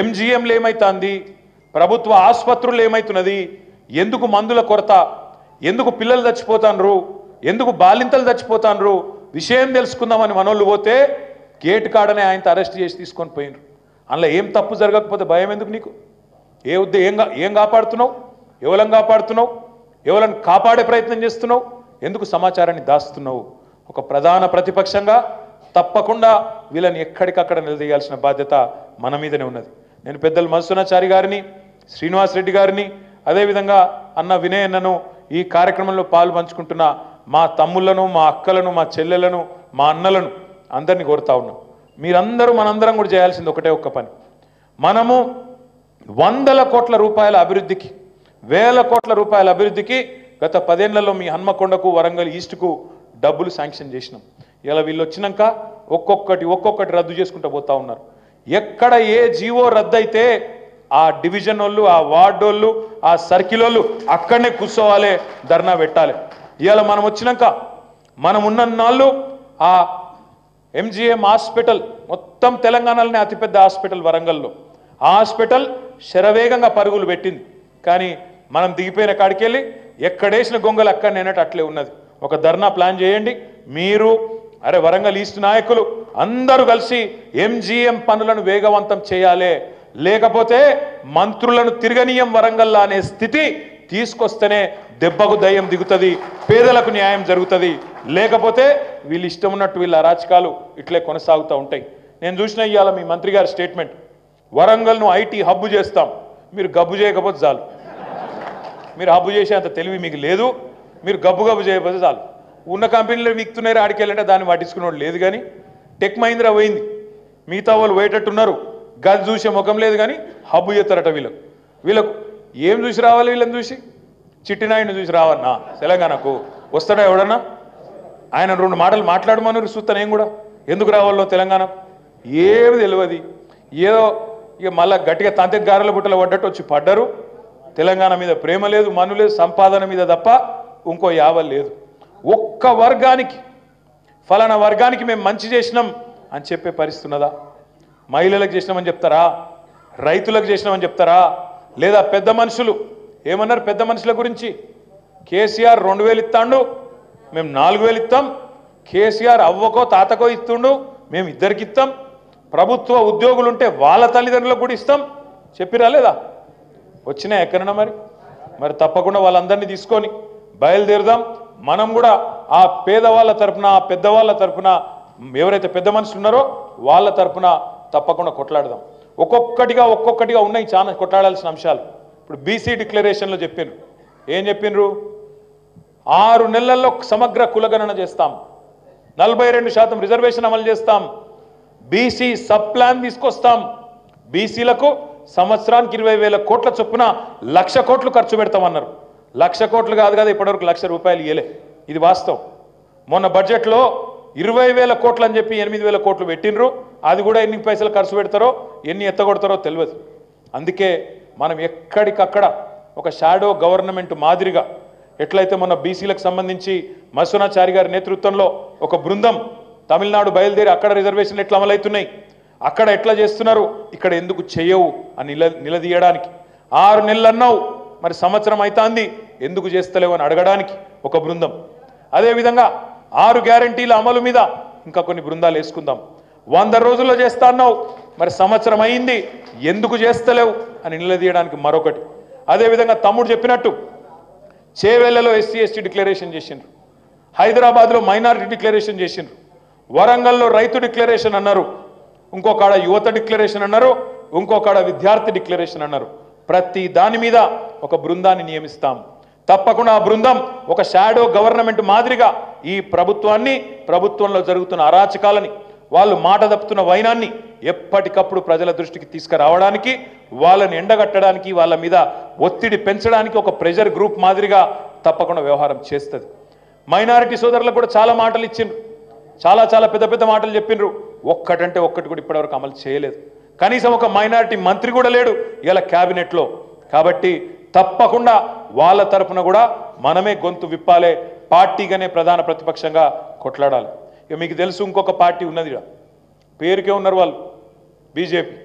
ఎంజిఎంలు ఏమైతుంది, ప్రభుత్వ ఆసుపత్రులు ఏమైతున్నది, ఎందుకు మందుల కొరత, ఎందుకు పిల్లలు చచ్చిపోతాన్రు, ఎందుకు బాలింతలు చచ్చిపోతాన్రు విషయం తెలుసుకుందామని మనోళ్ళు పోతే గేట్ కాడనే ఆయన అరెస్ట్ చేసి తీసుకొని పోయినరు. అందులో ఏం తప్పు జరగకపోతే భయం ఎందుకు నీకు? ఏం కాపాడుతున్నావు? ఎవలను కాపాడుతున్నావు? ఎవలను కాపాడే ప్రయత్నం చేస్తున్నావు? ఎందుకు సమాచారాన్ని దాస్తున్నావు? ఒక ప్రధాన ప్రతిపక్షంగా తప్పకుండా వీళ్ళని ఎక్కడికక్కడ నిలదీయాల్సిన బాధ్యత మన మీదనే ఉన్నది. నేను పెద్దలు మధుసూనాచారి గారిని, శ్రీనివాస్ రెడ్డి గారిని, అదేవిధంగా అన్న వినయ్ అన్నను, ఈ కార్యక్రమంలో పాలు పంచుకుంటున్న మా తమ్ముళ్లను, మా అక్కలను, మా చెల్లెలను, మా అన్నలను అందరినీ కోరుతా ఉన్నాం. మీరందరూ మనందరం కూడా చేయాల్సింది ఒకటే ఒక్క పని. మనము 100 కోట్ల రూపాయల అభివృద్ధికి, 1000 కోట్ల రూపాయల అభివృద్ధికి గత 10 ఏళ్లలో మీ హన్మకొండకు, వరంగల్ ఈస్ట్కు డబ్బులు శాంక్షన్ చేసినాం. ఇలా వీళ్ళు వచ్చినాక ఒక్కొక్కటి రద్దు చేసుకుంటూ పోతా ఉన్నారు. ఎక్కడ ఏ జీవో రద్దయితే ఆ డివిజన్ వాళ్ళు, ఆ వార్డు వాళ్ళు, ఆ సర్కిల్ వాళ్ళు అక్కడనే కూర్చోవాలి, ధర్నా పెట్టాలి. ఇవాళ మనం వచ్చినాక మనం ఉన్న నాళ్ళు ఆ ఎంజిఎం హాస్పిటల్ మొత్తం తెలంగాణలోనే అతిపెద్ద హాస్పిటల్ వరంగల్లో, హాస్పిటల్ శరవేగంగా పరుగులు పెట్టింది. కానీ మనం దిగిపోయిన కాడికెళ్ళి ఎక్కడేసిన గొంగలు అక్కడనేనట్టు అట్లే ఉన్నది. ఒక ధర్నా ప్లాన్ చేయండి. మీరు అరే వరంగల్ ఈస్ట్ నాయకులు అందరూ కలిసి ఎంజీఎం పనులను వేగవంతం చేయాలి. లేకపోతే మంత్రులను తిరగనీయం వరంగల్లా అనే స్థితి తీసుకొస్తేనే దెబ్బకు దయ్యం దిగుతుంది, పేదలకు న్యాయం జరుగుతుంది. లేకపోతే వీళ్ళు ఇష్టం ఉన్నట్టు వీళ్ళ అరాచకాలు ఇట్లే కొనసాగుతూ ఉంటాయి. నేను చూసిన ఇవాళ మీ మంత్రి గారి స్టేట్మెంట్, వరంగల్ను ఐటీ హబ్బు చేస్తాం. మీరు గబ్బు చేయకపోతే చాలు. మీరు హబ్బు చేసేంత తెలివి మీకు లేదు. మీరు గబ్బు చేయకపోతే చాలు. ఉన్న కంపెనీలు వీక్తున్నాయి ఆడికెళ్ళంటే దాన్ని పట్టించుకునేవాడు లేదు. కానీ టెక్ మహీంద్రా పోయింది, మిగతా వాళ్ళు పోయేటట్టున్నారు. గది చూసే ముఖం లేదు. కానీ హబ్బు చేస్తారట వీళ్ళకు ఏం చూసి రావాలి? వీళ్ళని చూసి చిట్టినాయుడిని చూసి రావన్నా తెలంగాణకు వస్తాడా ఎవడన్నా? ఆయన 2 మాటలు మాట్లాడమన్నారు చూస్తాను. ఏం కూడా ఎందుకు రావాలో తెలంగాణకు ఏమి తెలియదు. ఏదో ఇక మళ్ళీ గట్టిగా తంతె గారెల బుట్టలు పడ్డట్టు వచ్చి పడ్డరు. తెలంగాణ మీద ప్రేమ లేదు, మను లేదు, సంపాదన మీద తప్ప ఇంకో యావల్ లేదు. ఒక్క వర్గానికి ఫలానా వర్గానికి మేము మంచి చేసినాం అని చెప్పే పరిస్థితి ఉన్నదా? మహిళలకు చేసినామని చెప్తారా? రైతులకు చేసినామని చెప్తారా? లేదా పెద్ద మనుషులు ఏమన్నారు? పెద్ద మనుషుల గురించి కేసీఆర్ 2000 ఇస్తాడు, మేము 4000 ఇస్తాం. కేసీఆర్ అవ్వకో తాతకో ఇస్తుండు, మేము ఇద్దరికి ఇస్తాం. ప్రభుత్వ ఉద్యోగులు ఉంటే వాళ్ళ తల్లిదండ్రులకు కూడా ఇస్తాం చెప్పిరా లేదా? వచ్చినాయి ఎక్కడన్నా? మరి తప్పకుండా వాళ్ళందరినీ తీసుకొని బయలుదేరుదాం. మనం కూడా ఆ పేదవాళ్ళ తరపున, ఆ పెద్దవాళ్ళ తరపున, ఎవరైతే పెద్ద మనుషులు ఉన్నారో వాళ్ళ తరపున తప్పకుండా కొట్లాడదాం. ఒక్కొక్కటిగా ఉన్నాయి చాలా కొట్లాడాల్సిన అంశాలు. ఇప్పుడు బీసీ డిక్లరేషన్లో చెప్పినారు. ఏం చెప్పినరు? 6 నెలల్లో సమగ్ర కులగణన చేస్తాం, 42% రిజర్వేషన్ అమలు చేస్తాం, బీసీ సబ్ ప్లాన్ తీసుకొస్తాం, బీసీలకు సంవత్సరానికి 20,000 కోట్ల చొప్పున 1,00,000 కోట్లు ఖర్చు పెడతామన్నారు. 1,00,000 కోట్లు కాదు కదా, ఇప్పటివరకు 1,00,000 రూపాయలు ఇయ్యలే. ఇది వాస్తవం. మొన్న బడ్జెట్లో 20,000 కోట్లు అని చెప్పి 8,000 కోట్లు పెట్టినరు. అది కూడా ఎన్ని పైసలు ఖర్చు పెడతారో ఎన్ని ఎత్తగొడతారో తెలియదు. అందుకే మనం ఎక్కడికక్కడ ఒక షాడో గవర్నమెంట్ మాదిరిగా ఎట్లయితే మొన్న బీసీలకు సంబంధించి మసునాచారి గారి నేతృత్వంలో ఒక బృందం తమిళనాడు బయలుదేరి అక్కడ రిజర్వేషన్లు ఎట్లా అమలవుతున్నాయి, అక్కడ ఎట్లా చేస్తున్నారు, ఇక్కడ ఎందుకు చేయవు అని నిలదీయడానికి 6 నెలలు అన్నావు, మరి సంవత్సరం అవుతుంది ఎందుకు చేస్తలేవు అని అడగడానికి ఒక బృందం. అదేవిధంగా 6 గ్యారంటీల అమలు మీద ఇంకా కొన్ని బృందాలు వేసుకుందాం. 100 రోజుల్లో చేస్తా అన్నావు, మరి సంవత్సరం అయింది ఎందుకు చేస్తలేవు అని నిలదీయడానికి మరొకటి. అదేవిధంగా తమ్ముడు చెప్పినట్టు చేవెళ్లలో ఎస్సీ ఎస్టీ డిక్లరేషన్ చేసిండ్రు, హైదరాబాద్లో మైనారిటీ డిక్లరేషన్ చేసిండ్రు, వరంగల్లో రైతు డిక్లరేషన్ అన్నారు, ఇంకొకడ యువత డిక్లరేషన్ అన్నారు, ఇంకొకడ విద్యార్థి డిక్లరేషన్ అన్నారు. ప్రతి దాని మీద ఒక బృందాన్ని నియమిస్తాం. తప్పకుండా ఆ బృందం ఒక షాడో గవర్నమెంట్ మాదిరిగా ఈ ప్రభుత్వంలో జరుగుతున్న అరాచకాలని, వాళ్ళు మాట తప్పుతున్న వైనాన్ని ఎప్పటికప్పుడు ప్రజల దృష్టికి తీసుకురావడానికి, వాళ్ళని ఎండగట్టడానికి, వాళ్ళ మీద ఒత్తిడి పెంచడానికి ఒక ప్రెషర్ గ్రూప్ మాదిరిగా తప్పకుండా వ్యవహారం చేస్తుంది. మైనారిటీ సోదరులకు కూడా చాలా మాటలు ఇచ్చిండ్రు, చాలా పెద్ద మాటలు చెప్పిండ్రు. ఒక్కటంటే ఒక్కటి కూడా ఇప్పటివరకు అమలు చేయలేదు. కనీసం ఒక మైనారిటీ మంత్రి కూడా లేడు ఇలా క్యాబినెట్లో. కాబట్టి తప్పకుండా వాళ్ళ తరపున కూడా మనమే గొంతు విప్పాలే, పార్టీగానే ప్రధాన ప్రతిపక్షంగా కొట్లాడాలి. ఇక మీకు తెలుసు ఇంకొక పార్టీ ఉన్నది, పేరుకే ఉన్నారు వాళ్ళు, బీజేపీ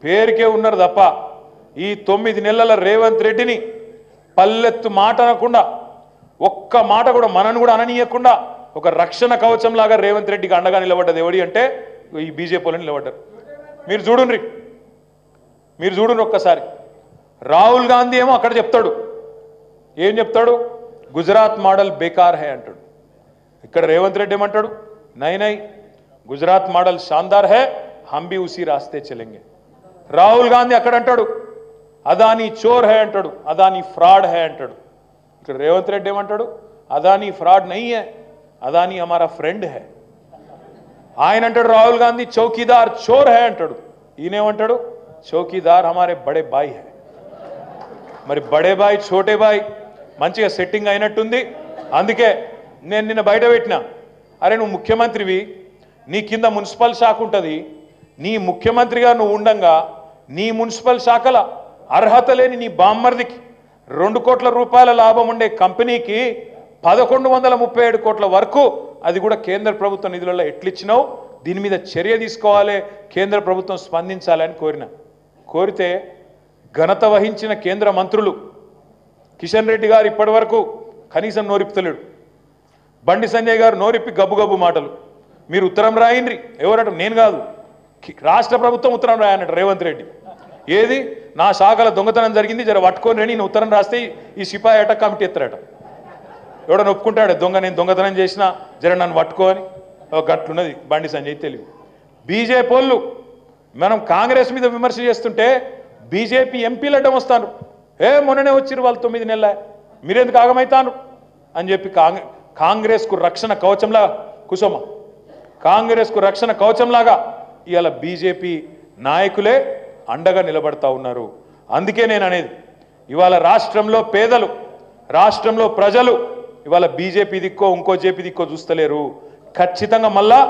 పేరుకే ఉన్నారు తప్ప ఈ 9 నెలల రేవంత్ రెడ్డిని పల్లెత్తు మాట అనకుండా, ఒక్క మాట కూడా మనను కూడా అననీయకుండా ఒక రక్షణ కవచం లాగా రేవంత్ రెడ్డికి అండగా నిలబడ్డది ఎవడి అంటే ఈ బీజేపీ వాళ్ళని నిలబడ్డారు. మీరు చూడండి ఒక్కసారి. రాహుల్ గాంధీ ఏమో అక్కడ చెప్తాడు, ఏం చెప్తాడు? గుజరాత్ మోడల్ బేకార్ హై అంటాడు. ఇక్కడ రేవంత్ రెడ్డి ఏమంటాడు? నై గుజరాత్ మోడల్ షాందార్ హై, హమ్ భీ ఉసీ రాస్తే చలేంగే. రాహుల్ గాంధీ అక్కడ అంటాడు అదానీ చోర్ హై అంటాడు, అదానీ ఫ్రాడ్ హై అంటాడు. ఇక్కడ రేవంత్ రెడ్డి ఏమంటాడు? అదానీ ఫ్రాడ్ నహీ హై, అదానీ హమారా ఫ్రెండ్ హై. ఆయన అంటాడు రాహుల్ గాంధీ చౌకీదార్ చోర్ హై అంటాడు. ఈయనేమంటాడు? చౌకీదార్ హమారే బడే బాయ్ హై. మరి బడే బాయ్ ఛోటే బాయ్ మంచిగా సెట్టింగ్ అయినట్టుంది. అందుకే నేను నిన్న బయట పెట్టినా, అరే నువ్వు ముఖ్యమంత్రివి, నీ కింద మున్సిపల్ శాఖ ఉంటుంది, నీ ముఖ్యమంత్రిగా నువ్వు ఉండంగా నీ మున్సిపల్ శాఖల అర్హత లేని నీ బామ్మర్దికి 2 కోట్ల రూపాయల లాభం ఉండే కంపెనీకి 1137 కోట్ల వరకు, అది కూడా కేంద్ర ప్రభుత్వ నిధులలో ఎట్లిచ్చినావు, దీని మీద చర్య తీసుకోవాలి, కేంద్ర ప్రభుత్వం స్పందించాలని కోరిన. కోరితే ఘనత వహించిన కేంద్ర మంత్రులు కిషన్ రెడ్డి గారు ఇప్పటి వరకు కనీసం నోరిప్పుతలేడు. బండి సంజయ్ గారు నోరిప్పి గబ్బు గబ్బు మాటలు. మీరు ఉత్తరం రాయండి. ఎవరట? నేను కాదు, రాష్ట్ర ప్రభుత్వం ఉత్తరం రాయనట రేవంత్ రెడ్డి. ఏది? నా శాఖల దొంగతనం జరిగింది, జర పట్టుకొని నేను ఉత్తరం రాస్తే ఈ సిపాయి అట కమిటీ ఎత్తారట. ఎవడని ఒప్పుకుంటాడు దొంగ, నేను దొంగతనం చేసినా జర నన్ను పట్టుకోని? గట్లున్నది బండి సంజయ్ తెలివి. బీజేపీ వాళ్ళు మనం కాంగ్రెస్ మీద విమర్శ చేస్తుంటే బీజేపీ ఎంపీలు అడ్డం వస్తాను. మొన్ననే వచ్చిరు వాళ్ళు 9 నెలల, మీరెందుకు ఆగమవుతాను అని చెప్పి కాంగ్రెస్కు రక్షణ కవచంలా కుసుమ, కాంగ్రెస్కు రక్షణ కవచంలాగా ఇవాళ బీజేపీ నాయకులే అండగా నిలబడతా ఉన్నారు. అందుకే నేను అనేది, ఇవాళ రాష్ట్రంలో పేదలు, రాష్ట్రంలో ప్రజలు ఇవాళ బీజేపీ దిక్కో ఇంకో జేపీ దిక్కో చూస్తలేరు. ఖచ్చితంగా మళ్ళా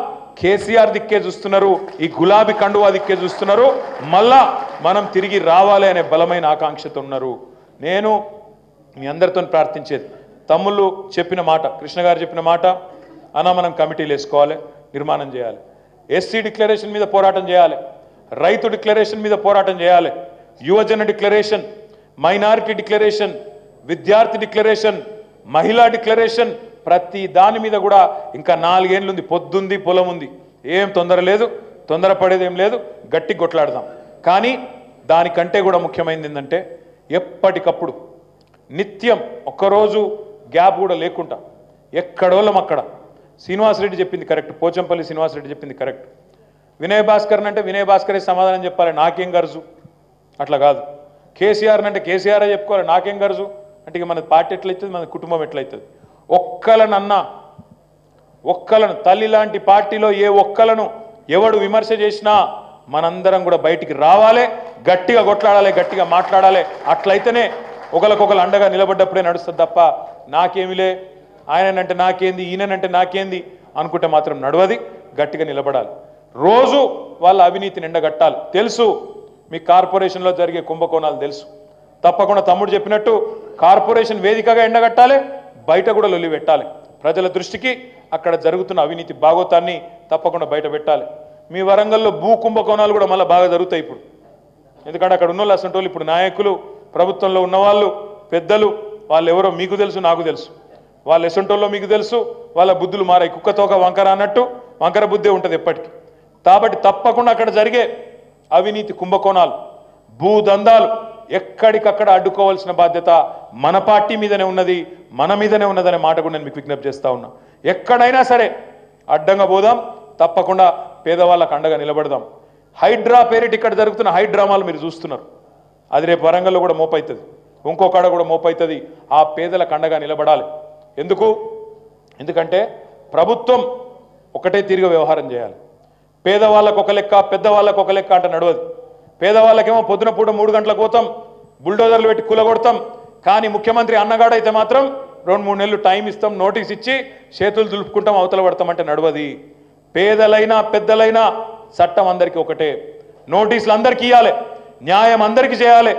కేసీఆర్ దిక్కే చూస్తున్నారు, ఈ గులాబీ కండువా దిక్కే చూస్తున్నారు. మళ్ళా మనం తిరిగి రావాలి అనే బలమైన ఆకాంక్షతో ఉన్నారు. నేను మీ అందరితో ప్రార్థించేది, తమ్ముళ్ళు చెప్పిన మాట, కృష్ణ గారు చెప్పిన మాట, అన్నా మనం కమిటీలు వేసుకోవాలి, నిర్మాణం చేయాలి, ఎస్సీ డిక్లరేషన్ మీద పోరాటం చేయాలి, రైతు డిక్లరేషన్ మీద పోరాటం చేయాలి, యువజన డిక్లరేషన్, మైనారిటీ డిక్లరేషన్, విద్యార్థి డిక్లరేషన్, మహిళా డిక్లరేషన్, ప్రతి దాని మీద కూడా ఇంకా 4 ఏళ్ళు ఉంది, పొద్దుంది పొలం ఉంది, ఏం తొందర లేదు, తొందరపడేది ఏం లేదు, గట్టి కొట్లాడదాం. కానీ దానికంటే కూడా ముఖ్యమైనది ఏంటంటే ఎప్పటికప్పుడు నిత్యం ఒక్కరోజు గ్యాప్ కూడా లేకుండా ఎక్కడోళ్ళం అక్కడ. శ్రీనివాసరెడ్డి చెప్పింది కరెక్ట్, పోచంపల్లి శ్రీనివాసరెడ్డి చెప్పింది కరెక్ట్. వినయ్ భాస్కర్ అంటే వినయ్ భాస్కరే సమాధానం చెప్పాలి, నాకేం గరజు, అట్లా కాదు. కేసీఆర్ అంటే కేసీఆరే చెప్పుకోవాలి, నాకేం గరజు అంటే ఇక మన పార్టీ ఎట్లయితుంది, మన కుటుంబం ఎట్లయితుంది. ఒక్కలను తల్లి లాంటి పార్టీలో ఏ ఒక్కలను ఎవడు విమర్శ చేసినా మనందరం కూడా బయటికి రావాలి, గట్టిగా కొట్లాడాలి, గట్టిగా మాట్లాడాలి. అట్లయితేనే ఒకరికొకరు అండగా నిలబడ్డప్పుడే నడుస్తుంది తప్ప నాకేమిలే, ఆయనంటే నాకేంది, ఈయనంటే నాకేంది అనుకుంటే మాత్రం నడవది. గట్టిగా నిలబడాలి, రోజు వాళ్ళ అవినీతిని ఎండగట్టాలి. తెలుసు మీ కార్పొరేషన్లో జరిగే కుంభకోణాలు తెలుసు, తప్పకుండా తమ్ముడు చెప్పినట్టు కార్పొరేషన్ వేదికగా ఎండగట్టాలి, బయట కూడా లొల్లి పెట్టాలి. ప్రజల దృష్టికి అక్కడ జరుగుతున్న అవినీతి భాగోతాన్ని తప్పకుండా బయట పెట్టాలి. మీ వరంగల్లో భూ కుంభకోణాలు కూడా మళ్ళీ బాగా జరుగుతాయి ఇప్పుడు, ఎందుకంటే అక్కడ ఉన్న వాళ్ళు అసంటోళ్ళు ఇప్పుడు నాయకులు, ప్రభుత్వంలో ఉన్నవాళ్ళు, పెద్దలు, వాళ్ళు ఎవరో మీకు తెలుసు, నాకు తెలుసు. వాళ్ళు ఎసంటోళ్ళో మీకు తెలుసు, వాళ్ళ బుద్ధులు మారాయి. కుక్కతోక వంకర అన్నట్టు వంకర బుద్ధే ఉంటుంది ఎప్పటికీ. కాబట్టి తప్పకుండా అక్కడ జరిగే అవినీతి కుంభకోణాలు, భూదందాలు ఎక్కడికక్కడ అడ్డుకోవాల్సిన బాధ్యత మన పార్టీ మీదనే ఉన్నది, మన మీదనే ఉన్నదనే మాట కూడా నేను మీకు విజ్ఞప్తి చేస్తా ఉన్నా. ఎక్కడైనా సరే అడ్డంగా పోదాం, తప్పకుండా పేదవాళ్ళకు అండగా నిలబడదాం. హైడ్రా పేరిట ఇక్కడ జరుగుతున్న హైడ్రామాలు మీరు చూస్తున్నారు, అది రేపు వరంగల్లో కూడా మోపవుతుంది, ఇంకొకడ కూడా మోపవుతుంది. ఆ పేదలకు అండగా నిలబడాలి. ఎందుకంటే ప్రభుత్వం ఒకటే తీరుగా వ్యవహారం చేయాలి. పేదవాళ్ళకు ఒక లెక్క, పెద్దవాళ్ళకు ఒక లెక్క అంటే నడవదు. పేదవాళ్ళకేమో పొద్దున పూట 3 గంటలకు పోతాం, బుల్డోజర్లు పెట్టి కూలగొడతాం. కానీ ముఖ్యమంత్రి అన్నగాడైతే మాత్రం 2-3 నెలలు టైం ఇస్తాం, నోటీస్ ఇచ్చి చేతులు దులుపుకుంటాం, అవతల పడతామంటే నడవది. పేదలైనా పెద్దలైనా చట్టం అందరికీ ఒకటే, నోటీసులు అందరికీ ఇవ్వాలి, న్యాయం అందరికీ చేయాలి.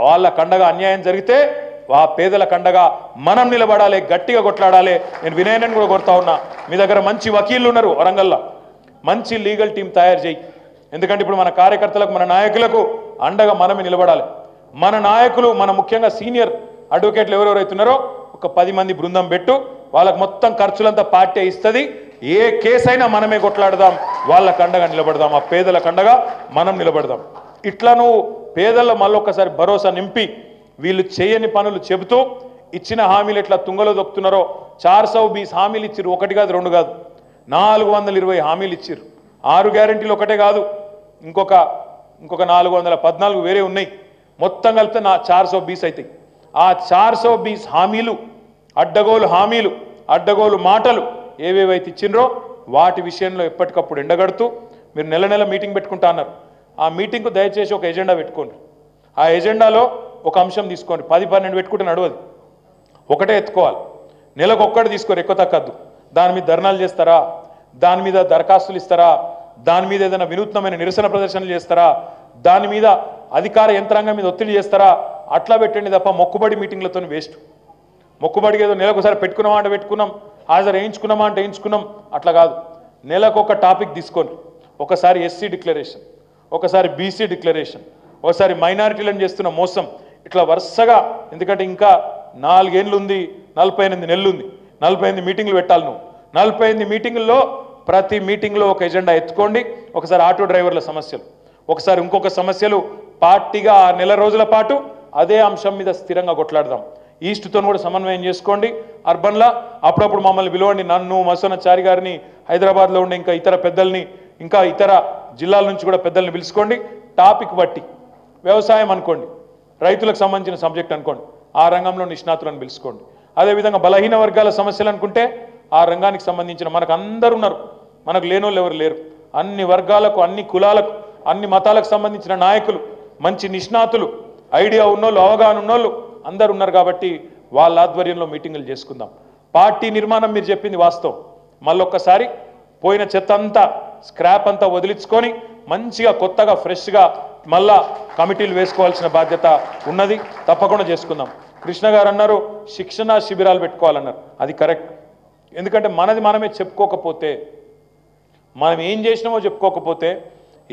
వాళ్ళ కండగా అన్యాయం జరిగితే ఆ పేదల కండగా మనం నిలబడాలి, గట్టిగా కొట్లాడాలి. నేను వినయనని కూడా కోరుతా ఉన్నా, మీ దగ్గర మంచి వకీళ్ళు ఉన్నారు వరంగల్లో, మంచి లీగల్ టీం తయారు చేయి. ఎందుకంటే ఇప్పుడు మన కార్యకర్తలకు, మన నాయకులకు అండగా మనమే నిలబడాలి. మన నాయకులు, మన ముఖ్యంగా సీనియర్ అడ్వకేట్లు ఎవరెవరైతున్నారో ఒక 10 మంది బృందం పెట్టు, వాళ్ళకు మొత్తం ఖర్చులంతా పార్టీ ఇస్తుంది. ఏ కేసైనా మనమే కొట్లాడదాం, వాళ్ళ కండగా నిలబడదాం, ఆ పేదల కండగా మనం నిలబడదాం. ఇట్లా నువ్వు పేదల్లో మళ్ళొక్కసారి భరోసా నింపి వీళ్ళు చేయని పనులు చెబుతూ ఇచ్చిన హామీలు ఎట్లా తుంగలో దొక్కుతున్నారో 420 హామీలు ఇచ్చిర్రు, 1 కాదు 2 కాదు, 420 హామీలు ఇచ్చిర్రు. 6 గ్యారెంటీలు ఒకటే కాదు, ఇంకొక 414 వేరే ఉన్నాయి. మొత్తం కలిపితే 420 అవుతాయి. ఆ 420 హామీలు, అడ్డగోలు హామీలు, అడ్డగోలు మాటలు ఏవేవైతే ఇచ్చిండ్రో వాటి విషయంలో ఎప్పటికప్పుడు ఎండగడుతూ మీరు నెల నెల మీటింగ్ పెట్టుకుంటా అన్నారు. ఆ మీటింగ్కు దయచేసి ఒక ఎజెండా పెట్టుకోండి. ఆ ఎజెండాలో ఒక అంశం తీసుకోండి. 10-12 పెట్టుకుంటే నడవదు, ఒకటే ఎత్తుకోవాలి. నెలకు ఒక్కటి తీసుకోరు, ఎక్కువ తక్కద్దు. దాని మీద ధర్నాలు చేస్తారా, దాని మీద దరఖాస్తులు ఇస్తారా, దాని మీద ఏదైనా వినూత్నమైన నిరసన ప్రదర్శనలు చేస్తారా, దాని మీద అధికార యంత్రాంగం మీద ఒత్తిడి చేస్తారా, అట్లా పెట్టండి తప్ప మొక్కుబడి మీటింగ్లతో వేస్ట్. మొక్కుబడికి ఏదో నెలకొకసారి పెట్టుకున్నామా అంటే పెట్టుకున్నాం, హాజరు వేయించుకున్నామా అంటే వేయించుకున్నాం, అట్లా కాదు. నెలకు ఒక టాపిక్ తీసుకోండి. ఒకసారి ఎస్సీ డిక్లరేషన్, ఒకసారి బీసీ డిక్లరేషన్, ఓసారి మైనారిటీలను చేస్తున్న మోసం, ఇట్లా వరుసగా, ఎందుకంటే ఇంకా 4 ఏళ్ళు ఉంది, 48 నెలలు ఉంది, 48 మీటింగ్లు పెట్టాలి నువ్వు. 48 మీటింగుల్లో ప్రతి మీటింగ్లో ఒక ఎజెండా ఎత్తుకోండి. ఒకసారి ఆటో డ్రైవర్ల సమస్యలు, ఒకసారి ఇంకొక సమస్యలు, పార్టీగా 6 నెలల రోజుల పాటు అదే అంశం మీద స్థిరంగా కొట్లాడదాం. ఈస్ట్తో కూడా సమన్వయం చేసుకోండి. అర్బన్లా అప్పుడప్పుడు మమ్మల్ని పిలవండి, నన్ను, మసూనాచారి గారిని, హైదరాబాద్లో ఉండే ఇంకా ఇతర పెద్దల్ని, ఇంకా ఇతర జిల్లాల నుంచి కూడా పెద్దల్ని పిలుచుకోండి. టాపిక్ బట్టి వ్యవసాయం అనుకోండి, రైతులకు సంబంధించిన సబ్జెక్ట్ అనుకోండి, ఆ రంగంలో నిష్ణాతులను పిలుచుకోండి. అదేవిధంగా బలహీన వర్గాల సమస్యలు అనుకుంటే ఆ రంగానికి సంబంధించిన, మనకు అందరు ఉన్నారు, మనకు లేనోళ్ళు ఎవరు లేరు. అన్ని వర్గాలకు, అన్ని కులాలకు, అన్ని మతాలకు సంబంధించిన నాయకులు, మంచి నిష్ణాతులు, ఐడియా ఉన్నోళ్ళు, అవగాహన ఉన్నోళ్ళు అందరు ఉన్నారు. కాబట్టి వాళ్ళ ఆధ్వర్యంలో మీటింగులు చేసుకుందాం. పార్టీ నిర్మాణం మీరు చెప్పింది వాస్తవం. మళ్ళొక్కసారి పోయిన చెత్త అంతా, స్క్రాప్ అంతా వదిలించుకొని మంచిగా కొత్తగా ఫ్రెష్గా మళ్ళా కమిటీలు వేసుకోవాల్సిన బాధ్యత ఉన్నది. తప్పకుండా చేసుకుందాం. కృష్ణ గారు అన్నారు శిక్షణ శిబిరాలు పెట్టుకోవాలన్నారు, అది కరెక్ట్. ఎందుకంటే మనది మనమే చెప్పుకోకపోతే, మనం ఏం చేసినామో చెప్పుకోకపోతే,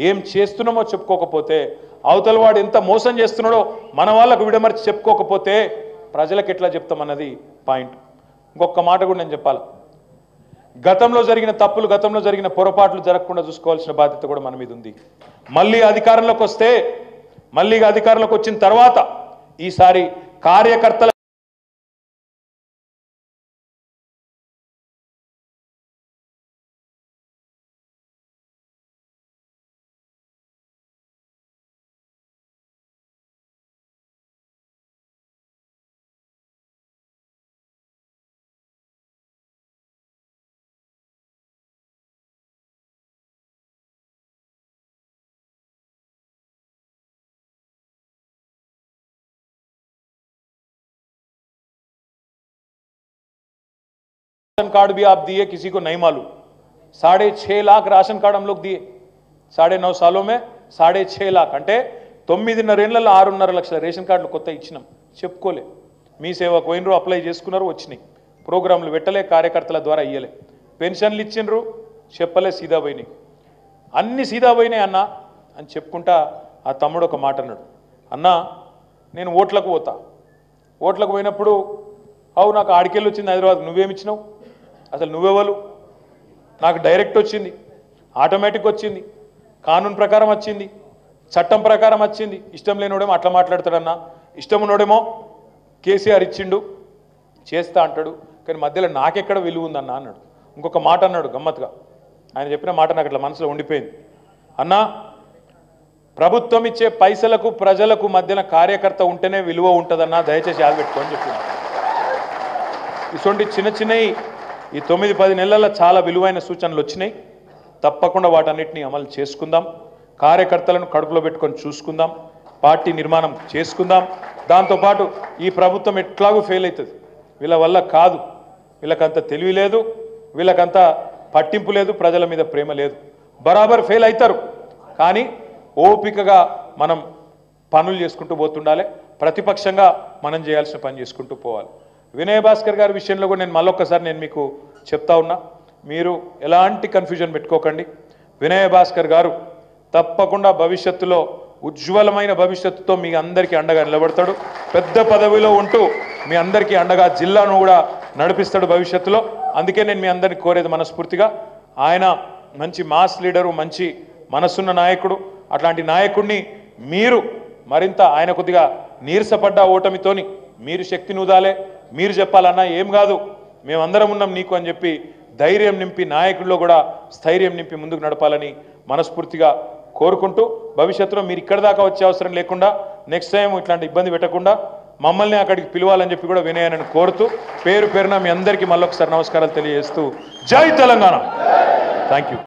ఏం చేస్తున్నామో చెప్పుకోకపోతే, అవతల వాడు ఎంత మోసం చేస్తున్నాడో మన వాళ్ళకు విడమర్చి చెప్పుకోకపోతే ప్రజలకు ఎట్లా చెప్తామన్నది పాయింట్. ఇంకొక మాట కూడా నేను చెప్పాలి, గతంలో జరిగిన తప్పులు, గతంలో జరిగిన పొరపాట్లు జరగకుండా చూసుకోవాల్సిన బాధ్యత కూడా మన మీద ఉంది. మళ్ళీ అధికారంలోకి వస్తే, మళ్ళీ అధికారంలోకి వచ్చిన తర్వాత ఈసారి కార్యకర్తల राशन कार्ड भी आप दिए, किसी को नहीं मालूम। 6.5 लाख राशन कार्ड हम लोग दिए 9.5 सालों में। 6.5 लाख అంటే 9.5 ఏళ్లలో 6.5 లక్షల రేషన్ కార్డులు కొత్త ఇచ్చినాం. చెప్పుకోలే, మీ సేవకు పోయినరు, అప్లై చేసుకున్నారు, వచ్చినాయి. ప్రోగ్రాంలు పెట్టలే, కార్యకర్తల ద్వారా ఇయ్యలే. పెన్షన్లు ఇచ్చిండ్రు, చెప్పలే, సీదా పోయినాయి. అన్ని సీదా పోయినాయి అన్న అని చెప్పుకుంటా ఆ తమ్ముడు ఒక మాట అన్నాడు, అన్న నేను ఓట్లకు పోతా, ఓట్లకు పోయినప్పుడు అవు నాకు ఆడికెళ్ళి వచ్చింది హైదరాబాద్, నువ్వేమిచ్చినావు, అసలు నువ్వెవరు, నాకు డైరెక్ట్ వచ్చింది, ఆటోమేటిక్ వచ్చింది, కానూన్ ప్రకారం వచ్చింది, చట్టం ప్రకారం వచ్చింది. ఇష్టం లేనివాడేమో అట్లా మాట్లాడతాడన్నా, ఇష్టం ఉన్నోడేమో కేసీఆర్ ఇచ్చిండు చేస్తా అంటాడు, కానీ మధ్యలో నాకెక్కడ విలువ ఉందన్న అన్నాడు. ఇంకొక మాట అన్నాడు గమ్మత్తుగా, ఆయన చెప్పిన మాట నాకు అట్లా మనసులో ఉండిపోయింది. అన్నా ప్రభుత్వం ఇచ్చే పైసలకు ప్రజలకు మధ్యన కార్యకర్త ఉంటేనే విలువ ఉంటుందన్నా, దయచేసి యాద పెట్టుకోని చెప్పింది. ఇటువంటి చిన్న చిన్నవి ఈ 9-10 నెలల్లో చాలా విలువైన సూచనలు వచ్చినాయి. తప్పకుండా వాటన్నిటిని అమలు చేసుకుందాం. కార్యకర్తలను కడుపులో పెట్టుకొని చూసుకుందాం, పార్టీ నిర్మాణం చేసుకుందాం. దాంతోపాటు ఈ ప్రభుత్వం ఎట్లాగూ ఫెయిల్ అవుతుంది, వీళ్ళ వల్ల కాదు, వీళ్ళకంత తెలివి లేదు, వీళ్ళకంత పట్టింపు లేదు, ప్రజల మీద ప్రేమ లేదు. బరాబర్ ఫెయిల్ అవుతారు, కానీ ఓపికగా మనం పనులు చేసుకుంటూ పోతుండాలి. ప్రతిపక్షంగా మనం చేయాల్సిన పని చేసుకుంటూ పోవాలి. వినయ్ భాస్కర్ గారి విషయంలో కూడా నేను మళ్ళొక్కసారి మీకు చెప్తా ఉన్నా, మీరు ఎలాంటి కన్ఫ్యూజన్ పెట్టుకోకండి. వినయ్ భాస్కర్ గారు తప్పకుండా భవిష్యత్తులో ఉజ్వలమైన భవిష్యత్తుతో మీ అందరికీ అండగా నిలబడతాడు. పెద్ద పదవిలో ఉంటూ మీ అందరికీ అండగా జిల్లాను కూడా నడిపిస్తాడు భవిష్యత్తులో. అందుకే నేను మీ అందరినీ కోరేది మనస్ఫూర్తిగా, ఆయన మంచి మాస్ లీడరు, మంచి మనసున్న నాయకుడు. అట్లాంటి నాయకుడిని మీరు మరింత, ఆయన కొద్దిగా నీరసపడ్డ ఓటమితోని మీరు శక్తిని ఉదాలే, మీరు చెప్పాలన్నా ఏం కాదు, మేమందరం ఉన్నాం నీకు అని చెప్పి ధైర్యం నింపి, నాయకుల్లో కూడా స్థైర్యం నింపి ముందుకు నడపాలని మనస్ఫూర్తిగా కోరుకుంటూ, భవిష్యత్తులో మీరు ఇక్కడ దాకా వచ్చే అవసరం లేకుండా, నెక్స్ట్ టైం ఇట్లాంటి ఇబ్బంది పెట్టకుండా మమ్మల్ని అక్కడికి పిలవాలని చెప్పి కూడా వినయాన్ని కోరుతూ, పేరు పేరున మీ అందరికీ మళ్ళొకసారి నమస్కారాలు తెలియజేస్తూ, జై తెలంగాణ. Thank you.